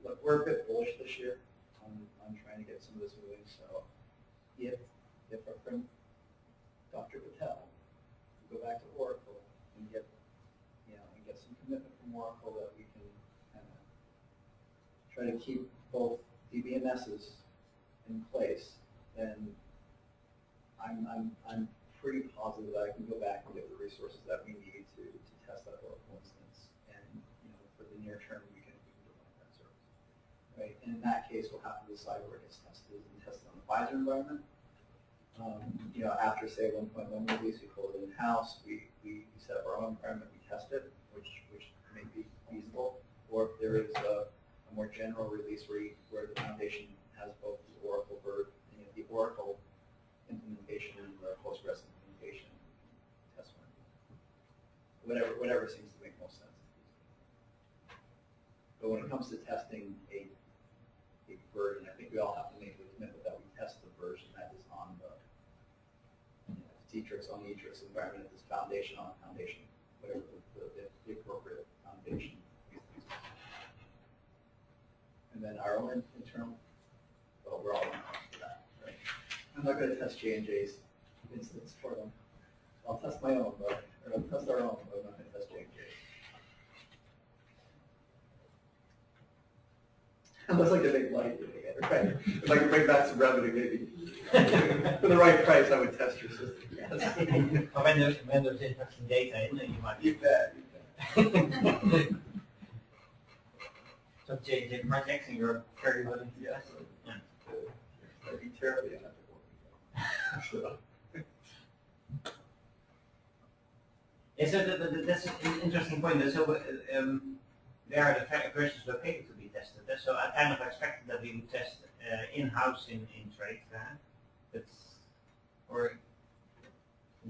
Look, we're a bit bullish this year on trying to get some of this moving. So if our friend Dr. Patel go back to Oracle and get some commitment from Oracle that we can kind of try to keep both DBMSs in place, then I'm pretty positive that I can go back and get the resources that we need to test that Oracle instance, and for the near term we can deploy that service, right? And in that case, we'll have to decide where it gets tested and tested on the Pfizer environment. After say 1.1 release, we pull it in house. We set up our own environment. We test it, which may be feasible. Or if there is a more general release where the foundation has both the Oracle the Oracle implementation and the Postgres implementation test one. Whatever seems to make most sense. But when it comes to testing a version, I think we all have to make the commitment that we test the version that is on the Etrix on the Etrix environment, this foundation on foundation, whatever the appropriate foundation. And then our own internal, well, we're all in for that, right? I'm not going to test J&J's instance for them. I'll test my own, or I'll test our own, but I'm not going to test J&J's. Unless I can make money doing it, right? If I can bring back some revenue, maybe. For the right price, I would test your system. Yes. When there's interesting data in it, you might. You bet. So J projects, and you're very willing to test it. Yeah. I'd be terribly unethical. Yeah, so that's an interesting point. So there are the versions located to be tested. So I kind of expected that we would test in-house in trade. Or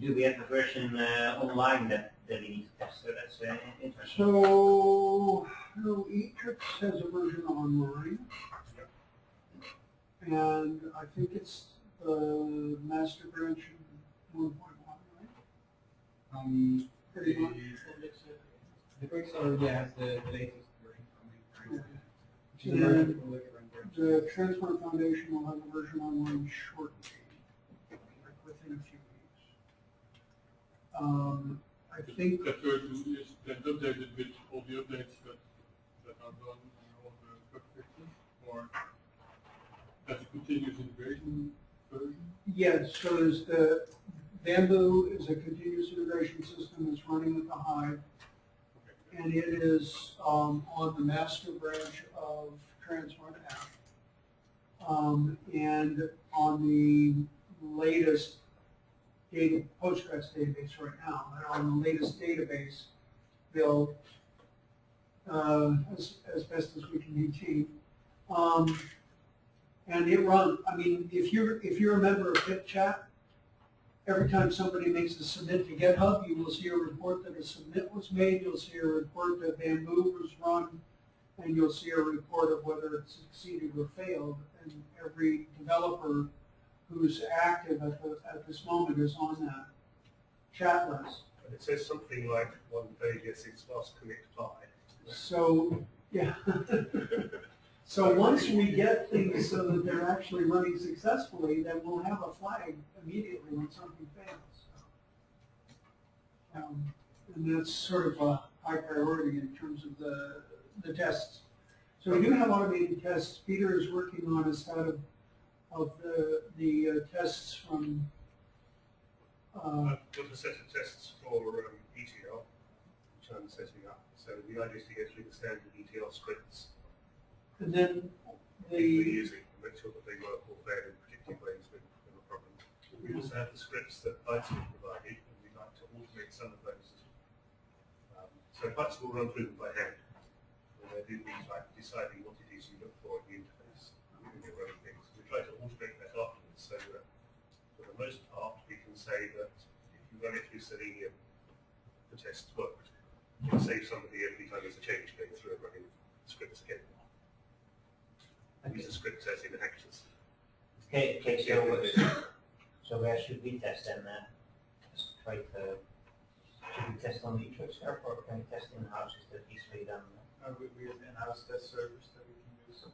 do we have a version online that we need to test? So that's interesting. So, Etrix has a version online, and I think it's the master branch in 1.1, right? Pretty much. The quick already has the latest version coming. Which is And a version then for later and the tranSMART Foundation will have a version online shortly, like within a few weeks. I think That version is then updated with all the updates that are done on all the bug fixes, or that's a continuous integration version? yes, so there's the Bamboo is a continuous integration system that's running with the Hive, and it is on the master branch of tranSMART app. And on the latest Postgres database right now, and on the latest database build, as best as we can maintain. And it runs, I mean, if you're a member of PipChat, every time somebody makes a submit to GitHub, you will see a report that a submit was made, you'll see a report that Bamboo was run, and you'll see a report of whether it succeeded or failed. And every developer who's active at this moment is on that chat list. And it says something like one day gets its last commit applied. So, yeah. So once we get things so that they're actually running successfully, then we'll have a flag immediately when something fails. And that's sort of a high priority in terms of the tests. So we do have automated tests. Peter is working on a set of the tests from. I've got a set of tests for ETL, which I'm setting up. So the idea is to get through the standard ETL scripts. And then We're using to make sure that they work all fair in predictive ways with no problem. We also have the scripts that Python provided, and we'd like to automate some of those. So Python will run through them by hand. And they do things like deciding what it is you look for in the interface and your own things. We try to automate that afterwards so that for the most part we can say that if you run it through Selenium, the test worked. It saves somebody every time there's a change going through and running scripts again. These are scripts as in actions. Okay, so where should we test them then? Try to, should we test on the Eclipse server, or can we test in-house? Is that easily done? We have in-house test servers that we can use.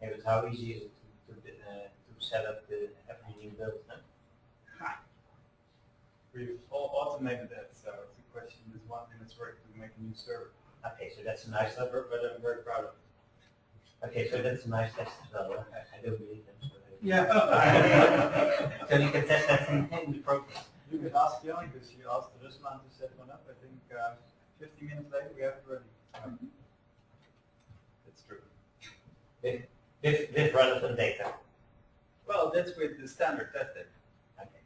Yeah, but how easy is it to set up every new build then? We've automated that, so the question is 1 minute's work to make a new server. Okay, so that's a nice number, but I'm very proud of it. Okay, so that's a nice test as well. I do believe them. So yeah. so you can test that in the progress. You could ask Jan, because he asked Ruslan to set one up. I think 15 minutes later we have it ready. That's true. With relevant data. Well, that's with the standard testing. Okay.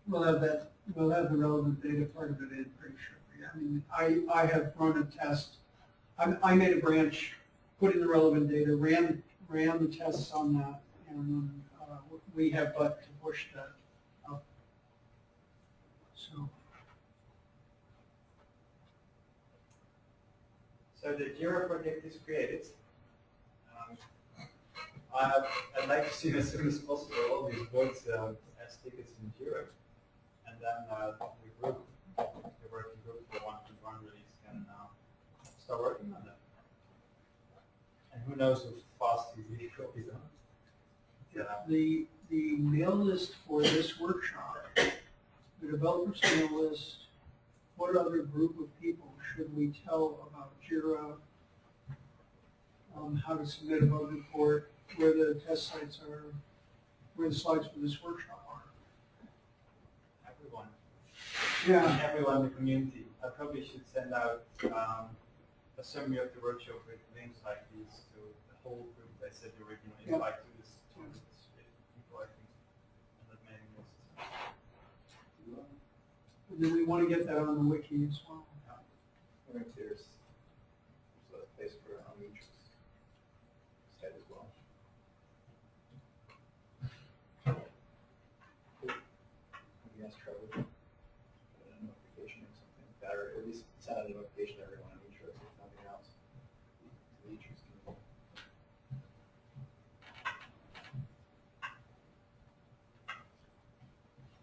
We'll have that. We'll have the relevant data part of it in pretty shortly. I mean, I have run a test. I made a branch, put in the relevant data, ran the tests on that, and we have but to push that up. So the Jira project is created. I'd like to see as soon as possible all these bugs as tickets in Jira, and then we group. The working group for 1.1 release can start working on that. And who knows how fast these will be done. The mail list for this workshop, the developers mail list, what other group of people should we tell about Jira, how to submit a bug report, where the test sites are, where the slides for this workshop are? Everyone. Yeah. Everyone in the community. I probably should send out a summary of the workshop with links like these to the whole group. I said the original invite to this people, I think, on that mailing list. And then we want to get that on the wiki as well. I think there's a place for Amitra's site as well. Maybe ask Trevor for a notification or something like that, or at least send out a notification to everyone on Amitra if nothing else. To the Amitra's community.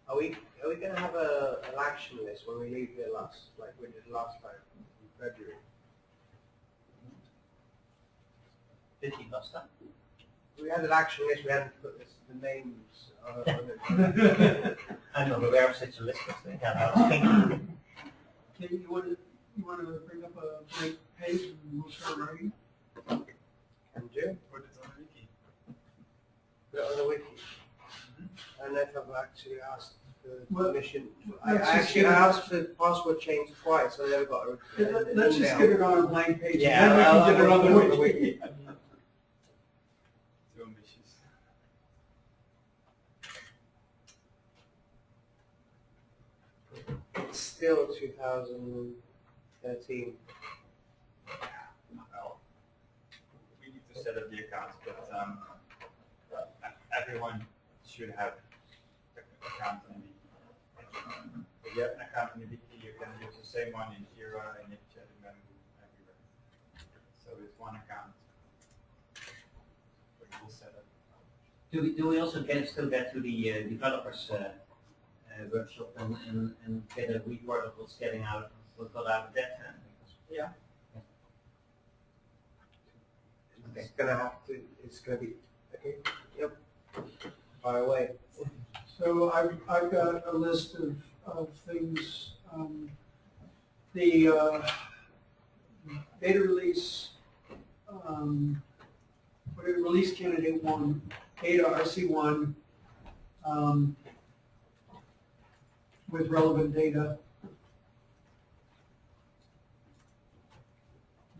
Are we going to have an action list when we leave here like we did last time in February? Did he last time? We had an action list. We hadn't put the names on it. I'm not aware of such a list. Yeah, I was thinking. Okay, you want to bring up a blank page and we'll start writing? Can do. Put it on the wiki. Put it on the wiki. And then I've actually asked for Well, permission. I let's just actually get it- asked for password change twice. I never got an Let's just email. get it on a blank page, Yeah, and then we I'll can get it on the put it on the wiki. Too ambitious. It's still 2013. Well, we need to set up the accounts, but everyone should have an account in the if you have an account in the wiki, you can use the same one in Jira and in chat and everywhere. So it's one account. So we'll set up. Do we also still get to the developers workshop and get a report of what's getting out, what got out of that? Yeah. Okay. It's gonna have to. It's gonna be okay. Yep. Fire away. So I've got a list of things. The data release, whatever release candidate 1, data RC1, with relevant data.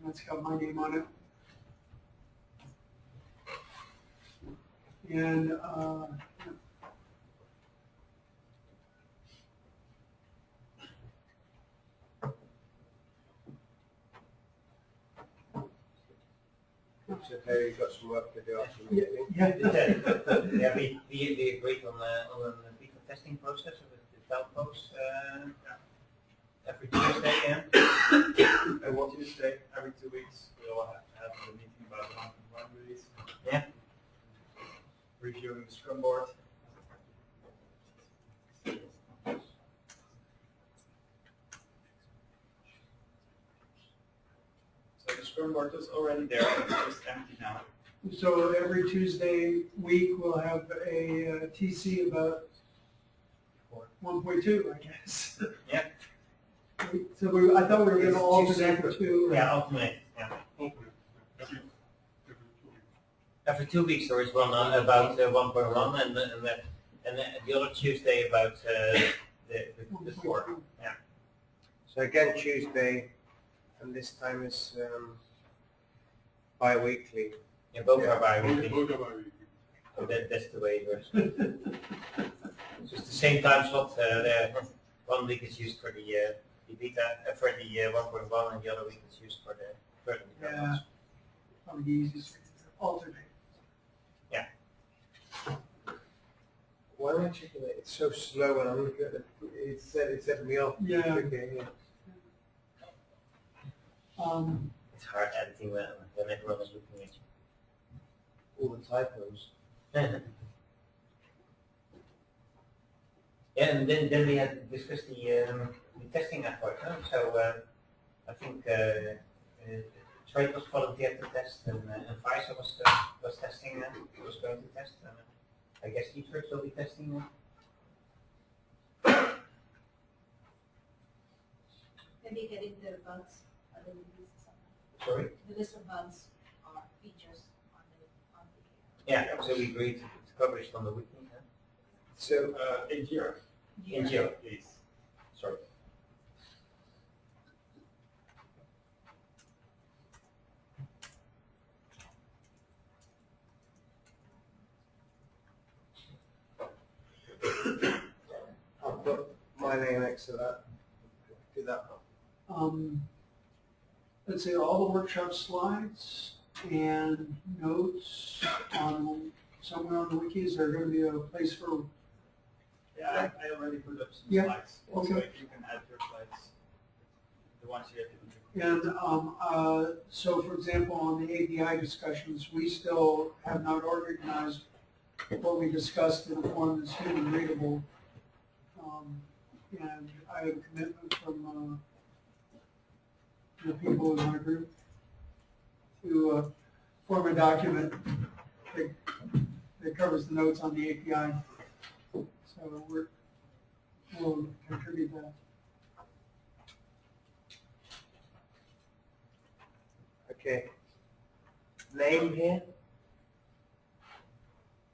That's got my name on it. And So Terry, you've got some work to do after the yeah, meeting. Yeah, we agreed on a beta testing process with developers every Tuesday, yeah. And what Tuesday, every 2 weeks, we'll have a meeting about the 1.1 release. Yeah. Reviewing the Scrum board. So the Scrum board is already there, it's just empty now. so every Tuesday week we'll have a TC about 1.2, I guess. Yeah. So I thought we were going It's to two alternate the separate. two. Yeah, alternate. Yeah. Every 2 weeks there is one about 1.1 and the other Tuesday about the 4. Yeah. So again, Tuesday, and this time is bi-weekly. Yeah, both are bi-weekly. Both of our weekly. So that's the way it works. So it's the same time slot. The 1 week is used for the beta, for the 1.1, and the other week is used for the further developments. Probably the easiest way to alternate. Why am I checking it? It's so slow when I'm looking at it. It set me off. Yeah. Okay, yeah. It's hard editing when everyone is looking at All the typos. you. Yeah, and then we had discussed the testing effort. Huh? So I think Trade was volunteered to test, and Pfizer was testing. Was going to test. I guess Ethers will be testing. Maybe getting the bugs or the releases on that. Sorry. The list of bugs or features on the Yeah. So we agreed to publish on the wiki. Huh? So In Jira. In Jira. Please. Sorry. I'll put my name next to that. Do that. Let's say all the workshop slides and notes on somewhere on the wiki. Is there going to be a place for? Yeah, I already put up some Yeah, slides. So okay. you can add your slides. The ones you have to And so, for example, on the API discussions, we still have not organized what we discussed in a form that's human readable. And I have a commitment from the people in our group to form a document that covers the notes on the API. So we'll contribute that. Okay. Name here?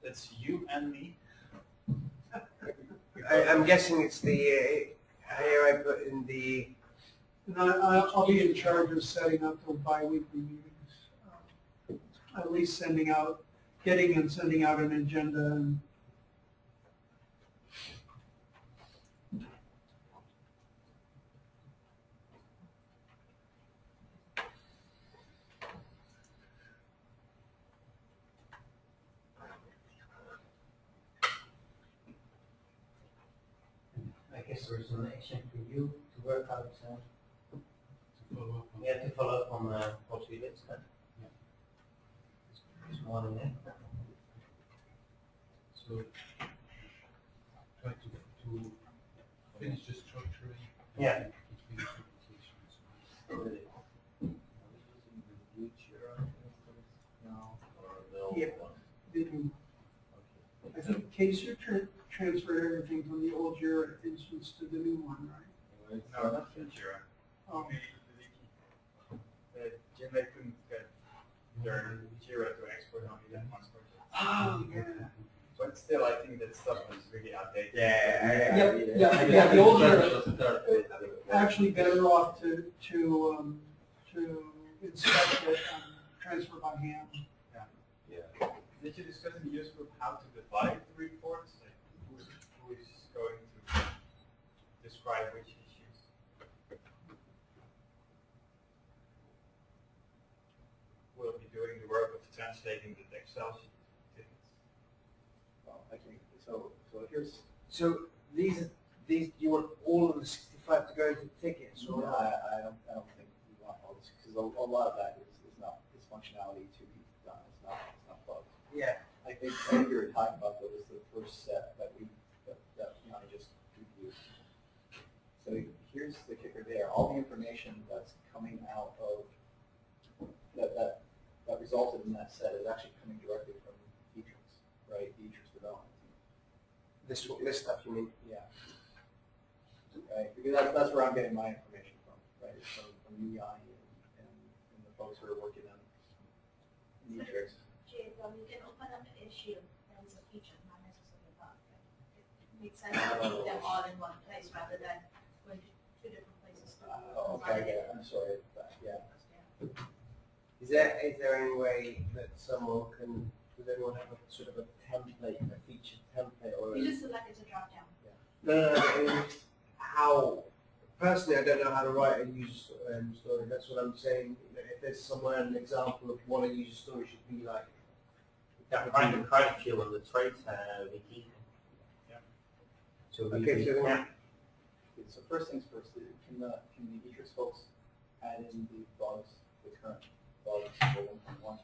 That's you and me. I'm guessing it's the, here I put in the, And I'll be in charge of setting up those bi-weekly meetings. At least getting and sending out an agenda and I guess there is an action for you to work out, To follow up on. to follow up on what we did. This morning, So try to finish the structuring. Yeah. Between the applications. Yep. they do. I think, Case, you transferred everything from the old Jira instance to the new one, right? No, not in Jira. Oh, Only the wiki. Jim, they couldn't get their Jira to export only that one project. oh, yeah. But still, I think that stuff is really outdated. Yeah, the old Jira, actually better off to inspect it and transfer by hand. Did you discuss in the user group how to divide the reports? Like who is going to describe which issues? Will be doing the work of translating the Excel sheet tickets. Well, I think, so here's, so these, you want all of the 65 to go into tickets? no, Or I don't think we want all this, because a lot of that is not, is functionality to be done, it's not bugs. Yeah. I think you were talking about that was the first set that I just reviewed. So here's the kicker there. All the information that's coming out of that resulted in that set is actually coming directly from Dietrich's, right? Dietrich's development team. This stuff, you mean? Yeah. Right? Because that's where I'm getting my information from, right? From UI and the folks who are working on Dietrich's. Jay, you can open up an issue that is a feature, not necessarily a bug. It makes sense to keep them all in one place rather than going to two different places. Okay, I get it. I'm sorry. Yeah. Is there any way that someone can, does anyone have a sort of a template, a featured template or You just select it's a drop down. No, I mean, how, personally I don't know how to write a user story, that's what I'm saying. You know, if there's somewhere an example of what a user story should be like. Yeah, kind of feel on the traits wiki. Yeah. So Okay, so then, So first things first, can the Dietrich's folks add in the bugs, the current bugs for 1.1?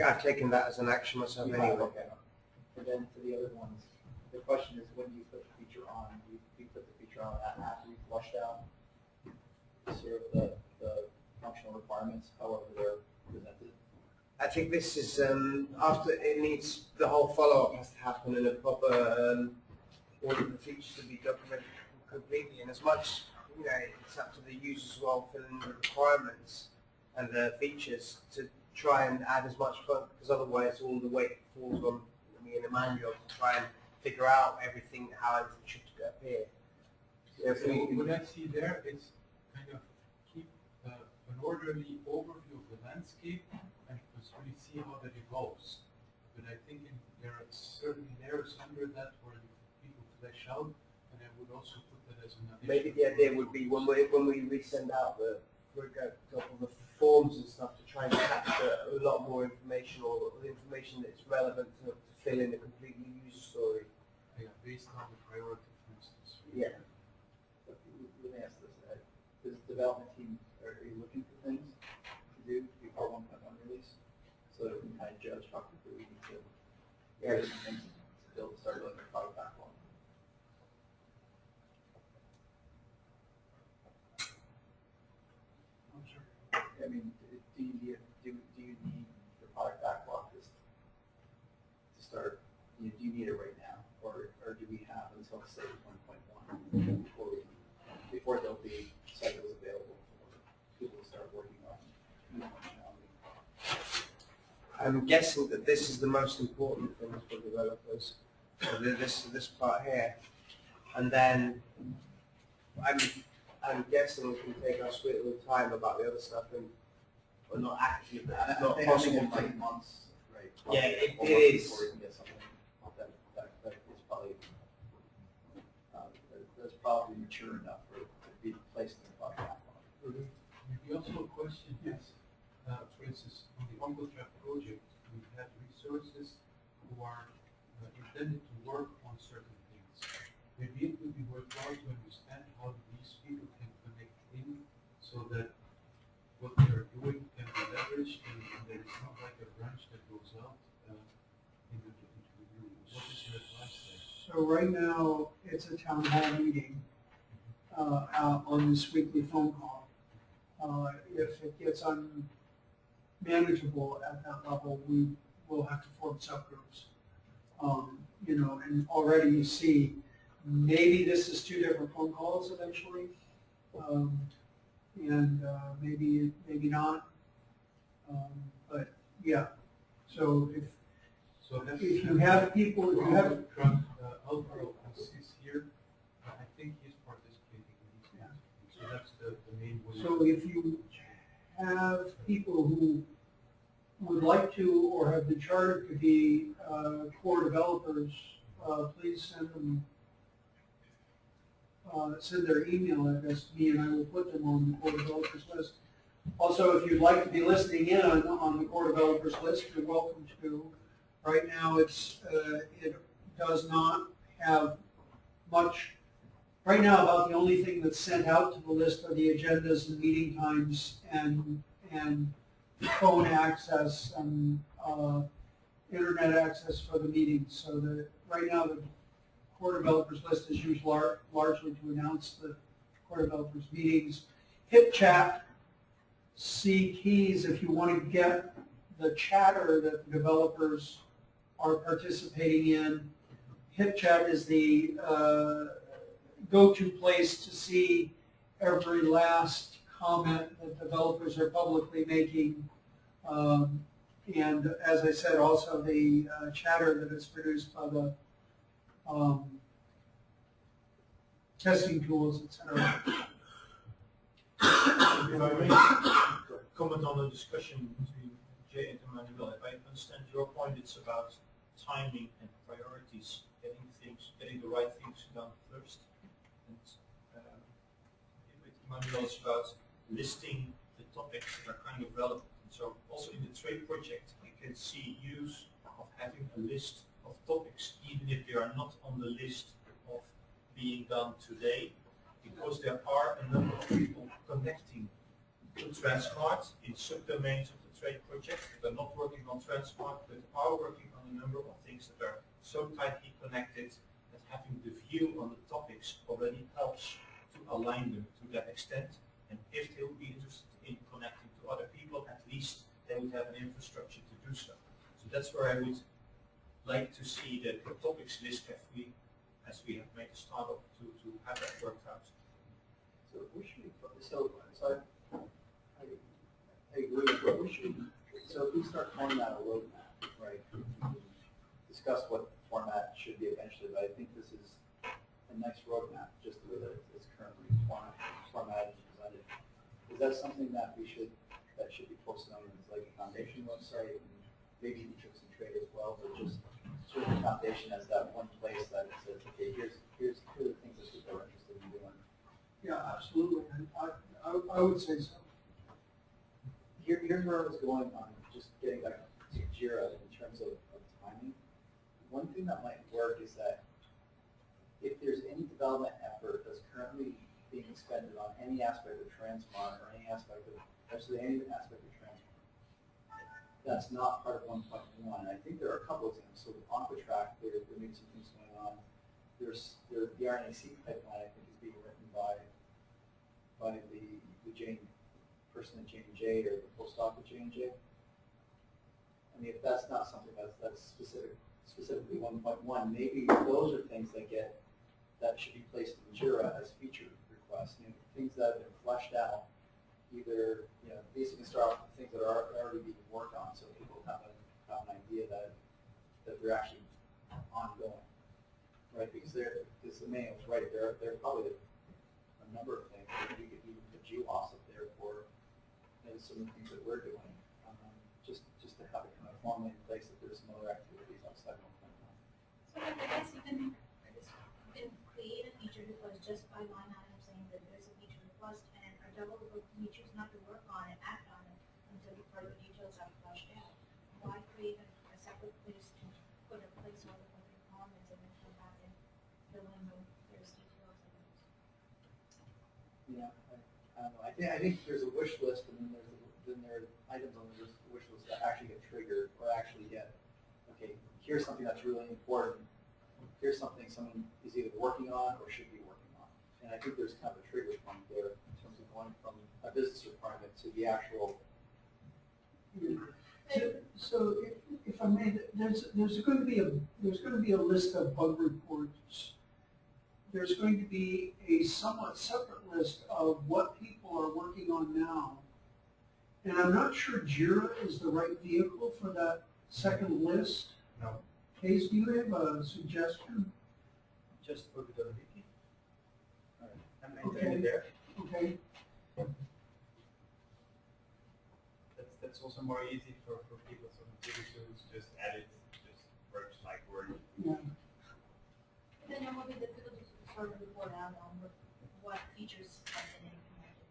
I've taken that as an action myself anyway. Okay. And then to the other ones, the question is when do you put the feature on? Do you put the feature on after you've flushed out sort of the functional requirements, however they're presented? I think this is, after it needs, the whole follow-up has to happen in a proper, all of the features to be documented completely, and as much, you know, it's up to the users as well filling the requirements and the features to try and add as much fun, because otherwise all the weight falls on me in the manual to try and figure out everything, how everything should appear. So what I see there is kind of keep an orderly overview of the landscape and just really see how that evolves. But I think there are certain layers under that where people flesh out, and I would also put that as an addition. Maybe the idea would be when we resend out the, for example, the forms and stuff to try and capture a lot more information or the information that's relevant to fill in a complete new user story. Yeah, based on the priority, for instance. Yeah. Let me ask this, does the development team, are you looking for things to do before 1.1 release? So that we can kind of judge how quickly we need to get some things to build, start building a product backlog. need it right now, or do we have until say 1.1 before there'll be cycles available for people to start working on new functionality? I'm guessing that this is the most important thing for developers. So this part here, and then I'm guessing we can take our sweet little time about the other stuff, and we're not active. It's not possible. It might take months, right? Yeah, it Or is. before you can get something that is probably that's probably mature enough for it to be placed in the product backlog. Maybe also a question. Yes. For instance, on the OngoTrack project, we have resources who are intended to work on certain things. Maybe it would be worthwhile to understand how these people can connect in so that what they are doing can be leveraged and there is not like a branch that goes out into the blue. What is your advice there? So right now, it's a town hall meeting on this weekly phone call. If it gets unmanageable at that level, we will have to form subgroups. And already you see, maybe this is 2 different phone calls eventually, and maybe not. But yeah, so if you have people, if you have Alvaro is here. I think he's participating in these meetings. So that's the main way. So if you have people who would like to or have been chartered to be core developers, please send their email address to me and I will put them on the core developers list. Also, if you'd like to be listening in on the core developers list, you're welcome to. Right now, it does not have much. Right now, about the only thing that's sent out to the list are the agendas and meeting times and phone access and internet access for the meetings. So right now the core developers list is used largely to announce the core developers meetings. HipChat, see keys if you want to get the chatter that the developers are participating in. HipChat is the go-to place to see every last comment that developers are publicly making. And as I said, also the chatter that is produced by the testing tools, etc. If I may comment on the discussion between Jay and Emmanuel, if I understand your point, it's about timing and priorities, getting the right things done first. And with Emmanuel, it's about listing the topics that are kind of relevant. And so also in the trade project, you can see use of having a list of topics, even if they are not on the list of being done today, because there are a number of people connecting to tranSMART in subdomains of the trade project. They're not working on tranSMART, but are working on a number of things that are so tightly connected that having the view on the topics already helps to align them to that extent. And if they would be interested in connecting to other people, at least they would have an infrastructure to do so. So that's where I would like to see the topics list as we have made a start up to have that worked out. So we should I agree with what we should. So if we start forming out a roadmap, right? Discuss what format should be eventually, but I think this is a nice roadmap, just the way that it's currently formatted and presented. Is that something that should be posted on like a foundation website and maybe Matrix and Trade as well, but just sort of the foundation as that one place that says, okay, here's the things that people are interested in doing. Yeah, absolutely. I would say so. Here's where I was going on, just getting back to Jira in terms of timing. One thing that might work is that if there's any development effort that's currently being expended on any aspect of tranSMART or any aspect of tranSMART that's not part of 1.1, I think there are a couple of things. So with OncoTrack, there may be some things going on. The RNA-seq pipeline, I think, is being written by the person at J&J or the postdoc at J&J. I mean, if that's not something that's specific specifically 1.1, maybe those are things that should be placed in Jira as feature requests. Things that have been fleshed out, either, these can start off with things that are already being worked on, so people have an idea that they're actually ongoing, right? Because the manual is right. There are probably a number of things that we could even put GWAS up there for, and some of the things that we're doing, just to have it kind of formally in place that there's some other activities outside of 1.1. So I guess you can create a feature request just by line item saying that there's a feature request, and a developer you choose not to work on and act on it until the further details are fleshed out. Why create a separate place to put a placeholder for the requirements and then come back and fill in those details of those? Yeah, I don't know. I think there's a wish list, and then there are items on the wish list that actually get triggered or actually get, okay, here's something that's really important. Here's something someone is either working on or should be working on. And I think there's kind of a trigger point there in terms of going from a business requirement to the actual. So if I may, there's going to be a list of bug reports. There's going to be a somewhat separate list of what people are working on now. And I'm not sure Jira is the right vehicle for that second list. No. Hayes, do you have a suggestion? Just put it on the wiki. And Okay. maintain it there. Okay. That's also more easy for people to just edit, just works like Word. Yeah. And then it will be difficult to sort of report out on what features have been implemented.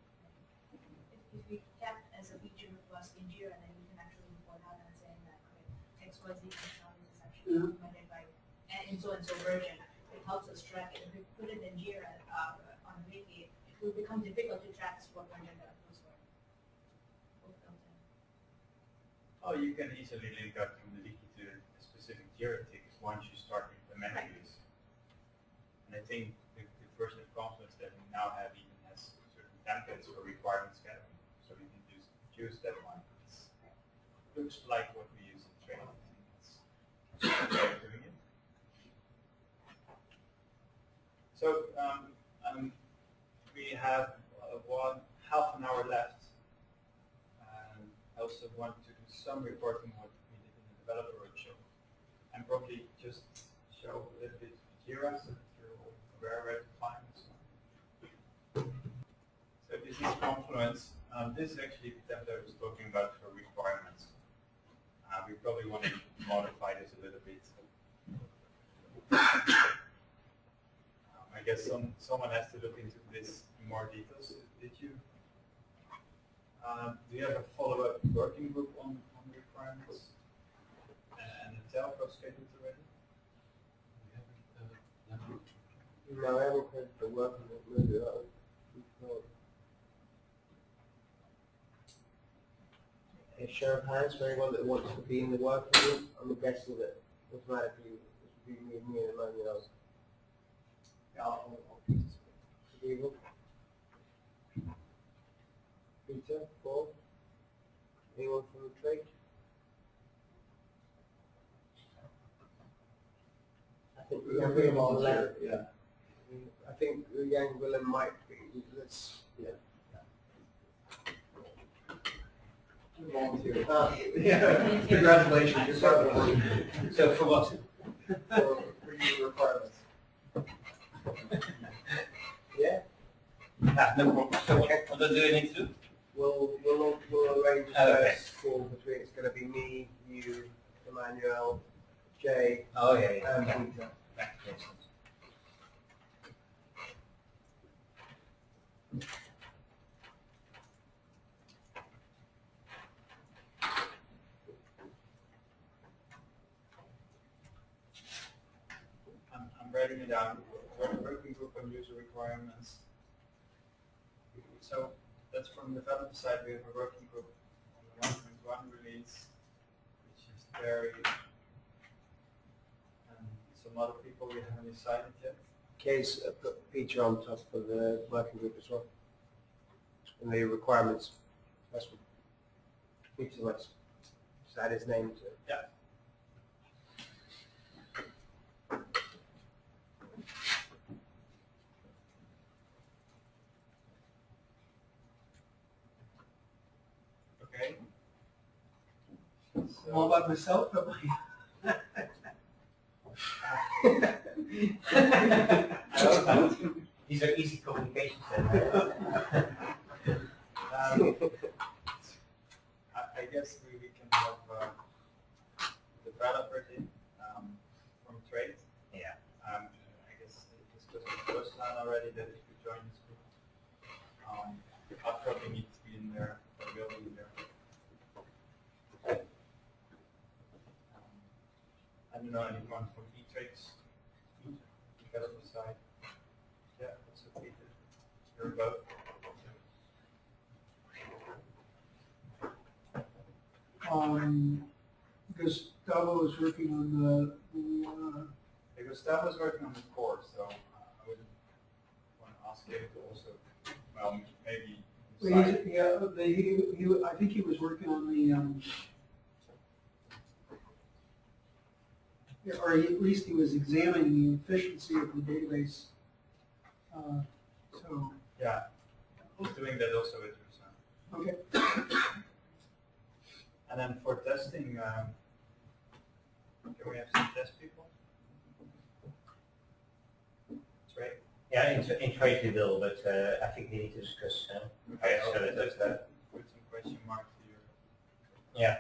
If we kept as a feature request in Jira, then we can actually report out and saying that XYZ functionality is actually implemented by and so version. It helps us track it. If we put it in Jira on Wiki, it will become difficult to track what version that was for. Oh, you can easily link up from the wiki to a specific Jira ticket once you start implementing this. And I think the version of Confluence that we now have even has certain templates for requirements gathering, so we can just choose that one. It looks like what we use in training. That's a way of doing it. So we have half an hour left. I also want to do some reporting what we did in the developer roadshow, and probably just show a little bit of Jira so that you're all aware where to find this one. So this is Confluence. This is actually the template I was talking about for requirements. We probably want to modify this a little bit. I guess someone has to look into this in more details. Did you? Do you have a follow-up working group on requirements and a telco scheduled already? No, I haven't heard the working group. A show of hands for anyone that wants to be in the working group. I'm guessing that automatically it would be me and Emmanuel. I'll Peter, Paul, anyone from the trade? I think We're volunteer, yeah. I think Yang Willem might be. Let's, yeah. Volunteer. Yeah. Congratulations, you're part of the working group. So for what? For your requirements. Yeah. No problem. So what do you need to do? We'll arrange a Okay. first call between. It's going to be me, you, Emmanuel, Jay, Oh yeah. and Peter. I'm writing it down. Working group on user requirements. So that's from the developer side. We have a working group on the 1.1 release, which is very and some other people we haven't decided yet. Case put Peter on top of the working group as well. And the requirements. That's what Peter likes. Just add his name to it. Yeah. I'm all by myself, but These are easy communications then. I guess we can have developers in from trade. Yeah. I guess I discussed with Ruslan already that if you join this group, I'll probably need to be in there, or will be in there. I don't know anyone from E-Trades, developer side. Yeah, that's okay. You're both. Gustavo is working on Gustavo was working on the core, so I would want to ask him to also, well, maybe. I think he was working on the, or at least he was examining the efficiency of the database. So, Yeah, he's doing that also with Ruslan. okay. And then for testing, can we have some test people? That's right. Yeah, in trade we will, but I think we need to discuss. Okay, so I'll that's just that. put some question marks here. Yeah.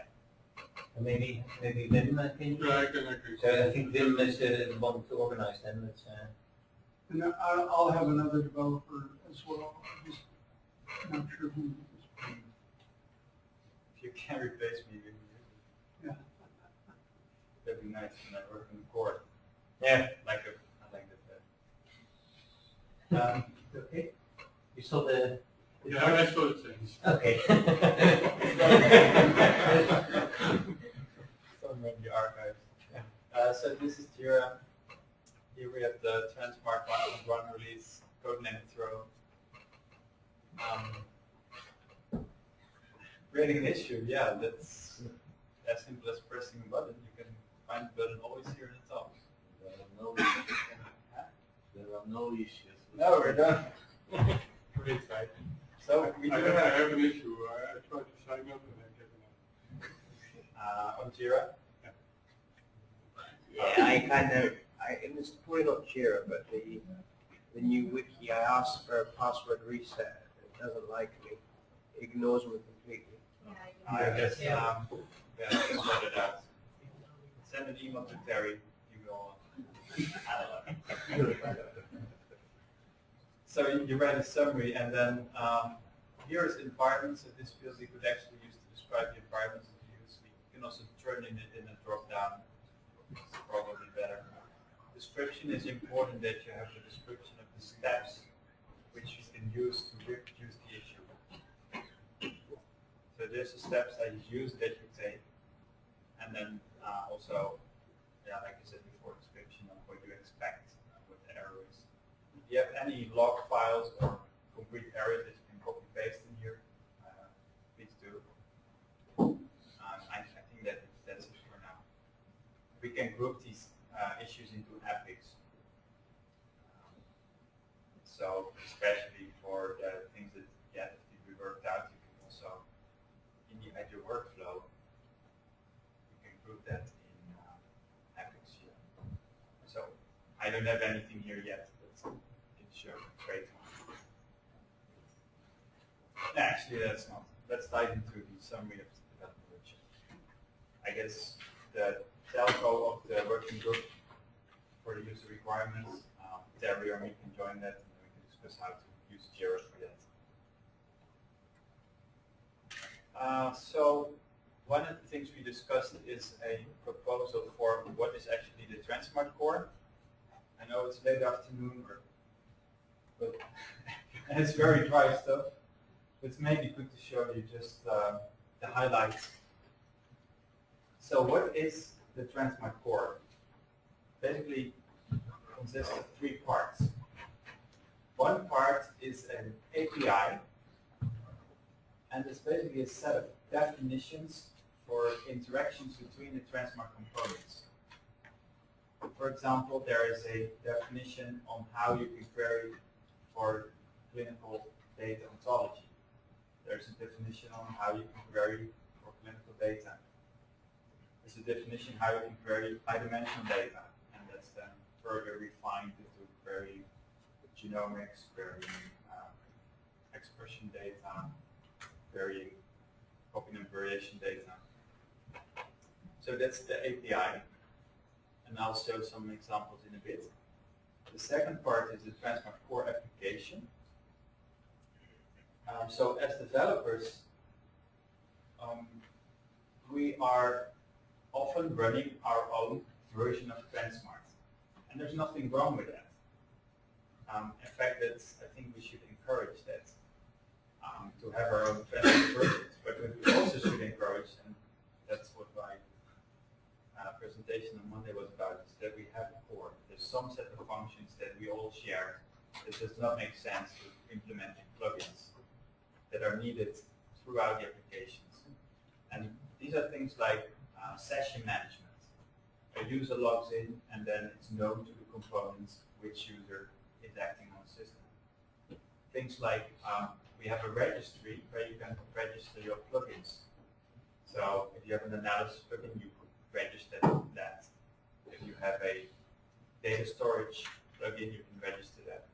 And maybe Wim can. Yeah, I can agree. So I think Wim is the one to organize them. But, And I'll have another developer as well. I'm just not sure who. If you can replace me, Yeah. that'd be nice when I work in the core. yeah. I like that. Okay. You saw the. Yeah, I saw it things. Okay. Somewhere in the archives. So this is Jira. Here we have the tranSMART 1.1 release, codename throw. Creating an issue, yeah, that's as simple as pressing a button. You can find the button always here at the top. There are no issues. There are no issues. No, we're done. Great, right? So we do I have have an issue. I tried to sign up and I get an on Jira. Yeah, it's probably not Jira, but the new wiki, I asked for a password reset. It doesn't like me. It ignores me completely. I guess, yeah, just sort it out. Send an email to Terry. You will handle it. So you write a summary, and then here is environment. So this field we could actually use to describe the environments that you use. You can also turn it in a drop down. It's probably better. Description is important that you have the description of the steps which you can use to reproduce the issue. So there's the steps that you use that you take, and then also, yeah, like I said before, description of what you expect, what the error is. If you have any log files or complete errors that you can copy paste in here, please do. I think that's it for now. We can group these issues into epics. So especially for the things that yet have to be worked out, you can also, at your workflow, you can group that in epics here. So I don't have anything here yet, but I can show straight on. Actually, that's not. Let's dive into the summary of the development workshop. I guess the telco of the working group for the user requirements, Terry or me can join that, and we can discuss how to use Jira for that. So one of the things we discussed is a proposal for what is actually the tranSMART core. I know it's late afternoon, but it's very dry stuff. It's maybe good to show you just the highlights. So what is the tranSMART core? Basically consists of 3 parts. One part is an API, and it's basically a set of definitions for interactions between the tranSMART components. For example, there is a definition on how you can query for clinical data ontology. There's a definition on how you can query for clinical data. a definition how you can query high-dimensional data, and that's then further refined into querying genomics, querying expression data, querying copy and variation data. So that's the API, and I'll show some examples in a bit. The second part is the tranSMART core application. So as developers, we are often running our own version of tranSMART, and there's nothing wrong with that. In fact, I think we should encourage that, to have our own tranSMART versions. But what we also should encourage, and that's what my presentation on Monday was about, is that we have a core. There's some set of functions that we all share. It does not make sense to implementing plugins that are needed throughout the applications. And these are things like session management. A user logs in, and then it's known to the components which user is acting on the system. Things like we have a registry where you can register your plugins. So if you have an analysis plugin, you could register that. If you have a data storage plugin, you can register that.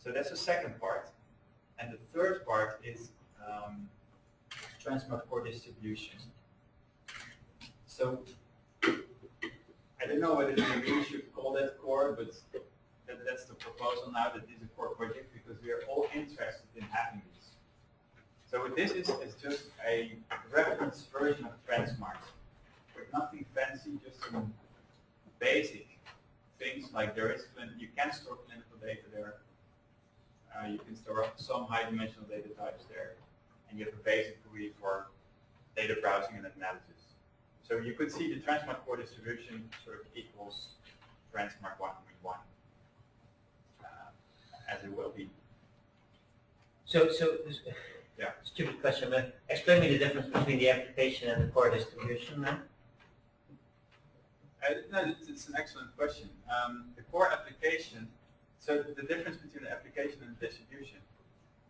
So that's the second part. And the third part is tranSMART core distribution. So I don't know whether we should call that core, but that's the proposal now, that this is a core project, because we are all interested in having this. So this is just a reference version of tranSMART. With nothing fancy, just some basic things like you can store clinical data there. You can store some high-dimensional data types there, and you have a basic GUI for data browsing and analysis. So you could see the tranSMART core distribution sort of equals tranSMART 1.1, as it will be. So yeah. Stupid question, but explain me the difference between the application and the core distribution now. No, it's an excellent question. The core application, so the difference between the application and the distribution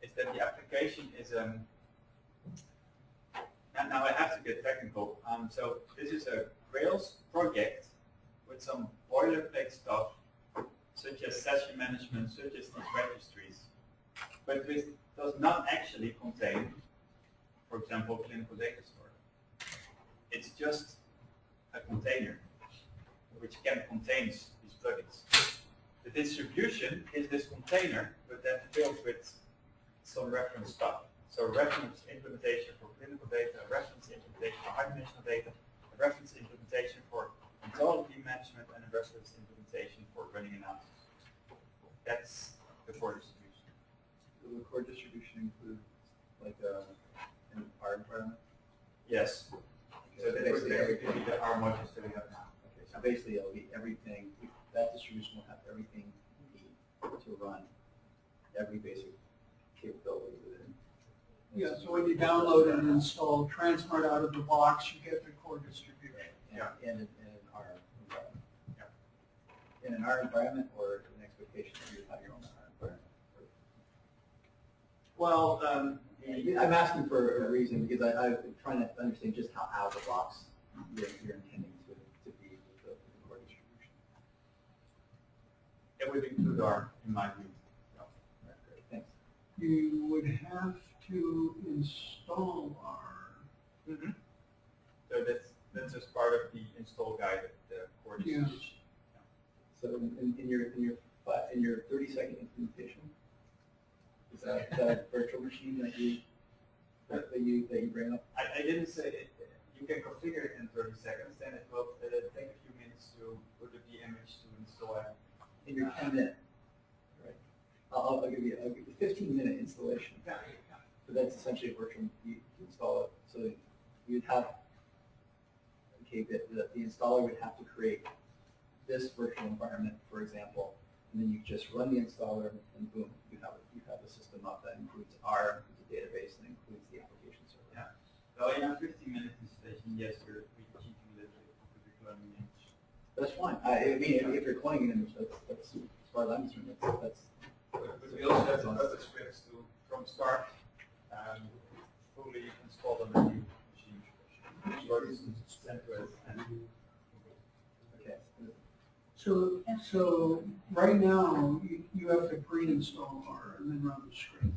is that the application is now I have to get technical. So this is a Rails project with some boilerplate stuff, such as session management, such as these registries, but this does not actually contain, for example, clinical data store. It's just a container which can contain these plugins. The distribution is this container, but then filled with some reference stuff. So reference implementation for clinical data, reference implementation for high-dimensional data, a reference implementation for ontology management, and a reference implementation for running analysis. That's the core distribution. So the core distribution includes like an R environment? Yes. So that would basically be the R modules that we have now. Okay, so basically it'll be everything, that distribution will have everything you need to run every basic capability within. Yeah, so when you download and install tranSMART out of the box, you get the core distribution. Yeah. In an R environment. Yeah. In an R environment, or an expectation that you have your own R environment? Well, I'm asking for a reason, because I'm trying to understand just how out of the box you're intending to be with the core distribution. it would include R, in my view. Right, great, thanks. You would have to install R. Mm-hmm. So that's just part of the install guide of the core distribution. Yeah. So in your 30-second implementation, is that virtual machine that you bring up? I didn't say it. You can configure it in 30 seconds, then it will take a few minutes to put the image to install it. In your 10-minute, right? I'll give you a 15-minute installation. Yeah. So that's essentially a virtual. You install it, so you'd have. Okay, the installer would have to create this virtual environment, for example, and then you just run the installer, and boom, you have a system up that includes R, includes the database, and includes the application server. Yeah. So in a 15-minute installation, yes, we're cheating a little bit because we're cloning the image. That's fine. I mean, if you're cloning an image, that's as far as I'm concerned, that's. But we also have some other scripts to, from start, fully install on a new machine. For instance, CentOS and Okay. So right now, you have to pre-install R and then run the script.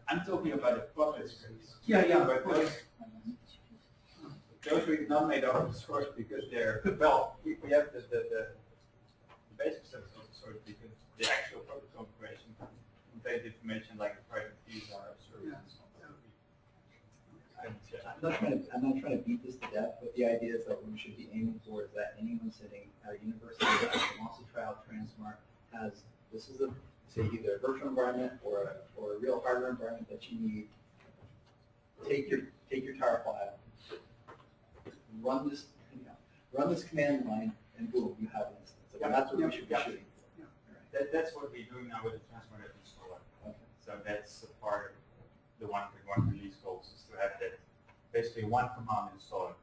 I'm talking about the public scripts. Yeah, But those we've not made open source because they're, well, we have the basic stuff is open source because the actual public configuration contains information like private keys are services. I'm not trying to beat this to death, but the idea is that what we should be aiming for is that anyone sitting at a university that wants to try out tranSMART has, this is a, say either a virtual environment or a real hardware environment that you need. Take your tar file, run this, run this command line, and boom, you have an instance. And that's what we should be shooting for. That's what we're doing now with the tranSMART installer. Okay. So that's a part of the 1.1 release goals is to have that basically one command installer.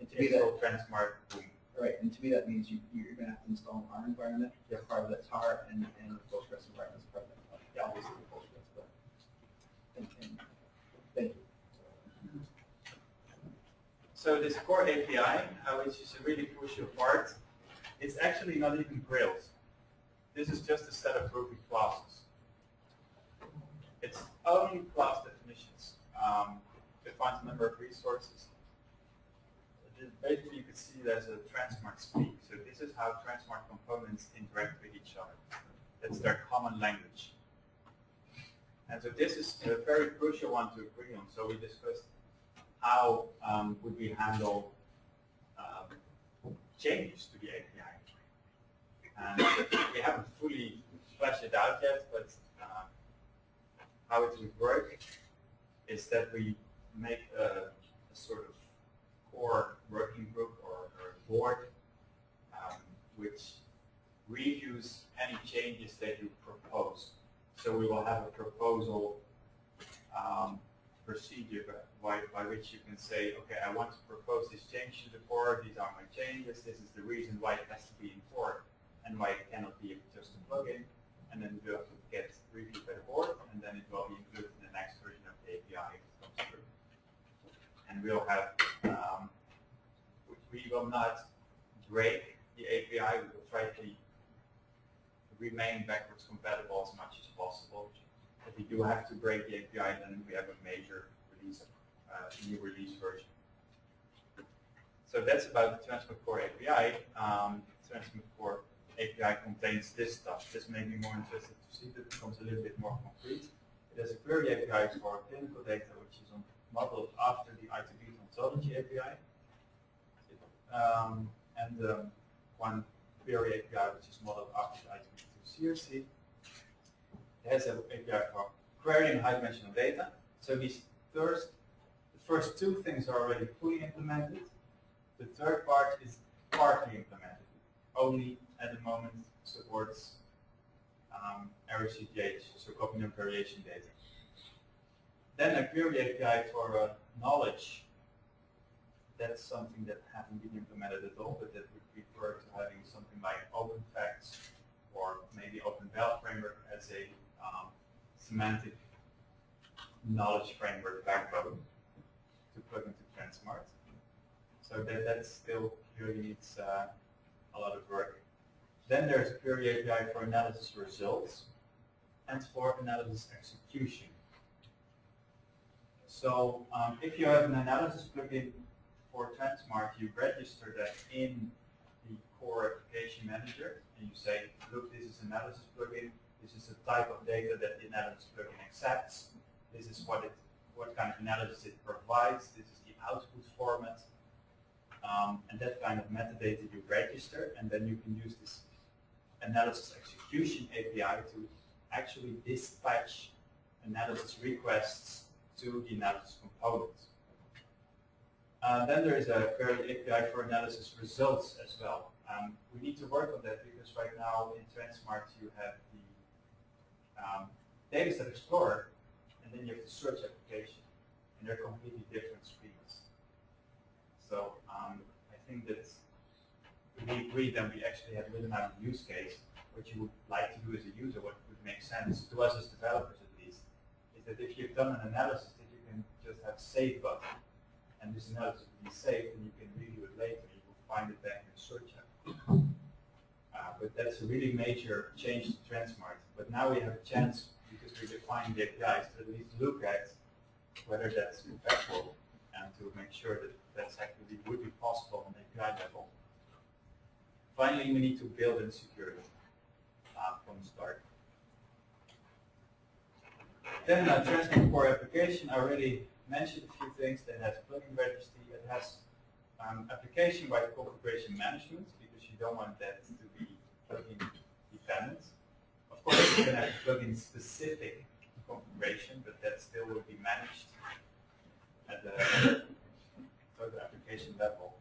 And to me Install tranSMART, boom. Right, and to me that means you're going to have to install an R environment as part of that tar and the Postgres environment as part of that. Yeah, obviously the Postgres, but thank you. So this core API, which is a really crucial part, it's actually not even Grails. This is just a set of grouping classes. It's only class definitions. Defines a number of resources. Basically, you could see it as a tranSMART speak. So this is how tranSMART components interact with each other. That's their common language. And so this is a very crucial one to agree on. So we discussed how would we handle changes to the API. And we haven't fully fleshed it out yet, but how it would work is that we make a sort of core working group or a board which reviews any changes that you propose. So we will have a proposal procedure by which you can say, okay, I want to propose this change to the core, these are my changes, this is the reason why it has to be in core and why it cannot be just a plugin, and then it will get reviewed by the board, and then it will be included in the next version of the API that comes through. And we'll have, we will not break the API, we will try to remain backwards compatible as much as possible. If we do have to break the API, then we have a major release, new release version. So that's about the tranSMART core API. tranSMART core API contains this stuff. This may be more interesting to see. That becomes a little bit more concrete. It has a query API for clinical data, which is modeled after the I2B ontology API. And one query API, which is modeled after the I2B CRC. It has an API for querying high-dimensional data. So the first two things are already fully implemented. The third part is partly implemented. Only at the moment supports RCGH, so copy number variation data. Then a query API for knowledge. That's something that hasn't been implemented at all, but that would refer to having something like OpenFacts or maybe OpenVal framework as a semantic knowledge framework backbone to plug into tranSMART. So that still really needs a lot of work. Then there's a query API for analysis results and for analysis execution. So if you have an analysis plugin for tranSMART, you register that in the core application manager, and you say, look, this is analysis plugin. This is the type of data that the analysis plugin accepts. This is what kind of analysis it provides. This is the output format. And that kind of metadata you register, and then you can use this analysis execution API to actually dispatch analysis requests to the analysis component. Then there is a query API for analysis results as well. We need to work on that because right now in tranSMART you have the Dataset Explorer, and then you have the search application, and they're completely different schemas. So I think that we agreed that we actually have written out a use case. What you would like to do as a user, what would make sense to us as developers at least, is that if you've done an analysis, that you can just have save button, and this analysis will be saved, and you can review it later. You will find it back in the search app. But that's a really major change to tranSMART. But now we have a chance, because we define the APIs, to at least look at whether that's compatible and to make sure that that's actually would be possible on API level. Finally, we need to build in security from the start. Then tranSMART core application, I already mentioned a few things. That has plugin registry, it has application-wide configuration management, because you don't want that to be plugin dependent. Of course, you can have plugin specific configuration, but that still will be managed at the total application level.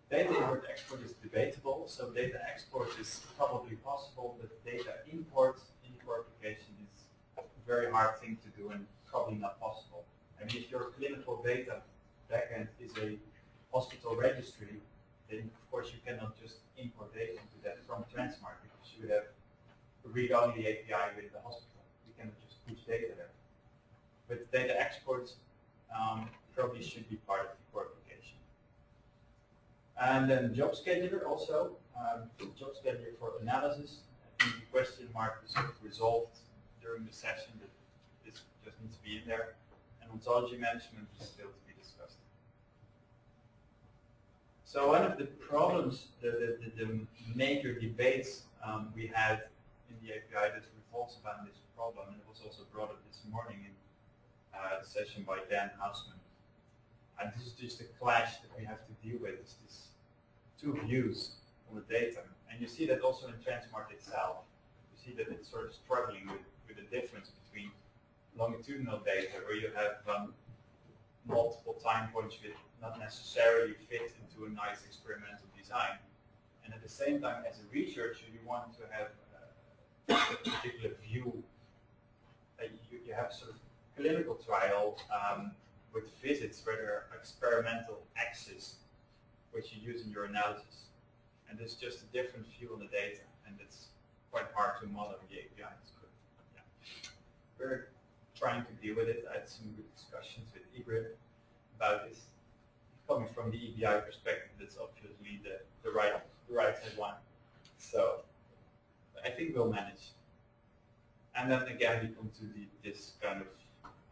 Data import export is debatable, so data export is probably possible, but data import in your application is a very hard thing to do and probably not possible. I mean, if your clinical data backend is a hospital registry, then of course you cannot just import data into that from tranSMART, because you would have a read-only API with the hospital. You cannot just push data there. But data exports probably should be part of the core application. And then job scheduler also, job scheduler for analysis. I think the question mark was sort of resolved during the session, that this just needs to be in there. And ontology management is still to be discussed. So one of the problems, the major debates we had in the API that revolves around this problem, and it was also brought up this morning in the session by Dan Hausman. And this is just a clash that we have to deal with, is this two views on the data. And you see that also in tranSMART itself. You see that it's sort of struggling with the difference between longitudinal data, where you have multiple time points which not necessarily fit into a nice experimental design. And at the same time, as a researcher, you want to have a particular view. You have sort of clinical trial with visits where there are experimental axes which you use in your analysis. And there's just a different view on the data, and it's quite hard to model in the APIs. But yeah, we're trying to deal with it. I had some good discussions with eGrid about this. Coming from the EBI perspective, that's obviously the right hand one. So I think we'll manage. And then again, we come to this kind of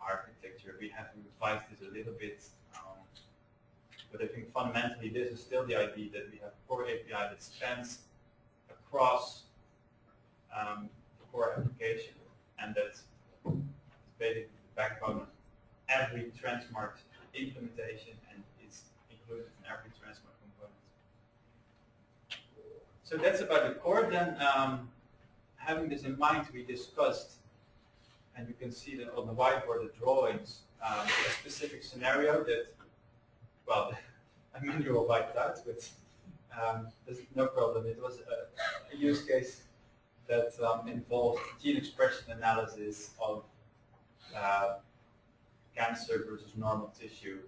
architecture. We have revised this a little bit, but I think fundamentally this is still the idea that we have a core API that spans across the core application, and that's basically the backbone of every tranSMART implementation and is included in every tranSMART component. So that's about the core. Then having this in mind, we discussed, and you can see that on the whiteboard, the drawings, a specific scenario that, well, Emmanuel wiped out, but there's no problem. It was a use case that involved gene expression analysis of cancer versus normal tissue,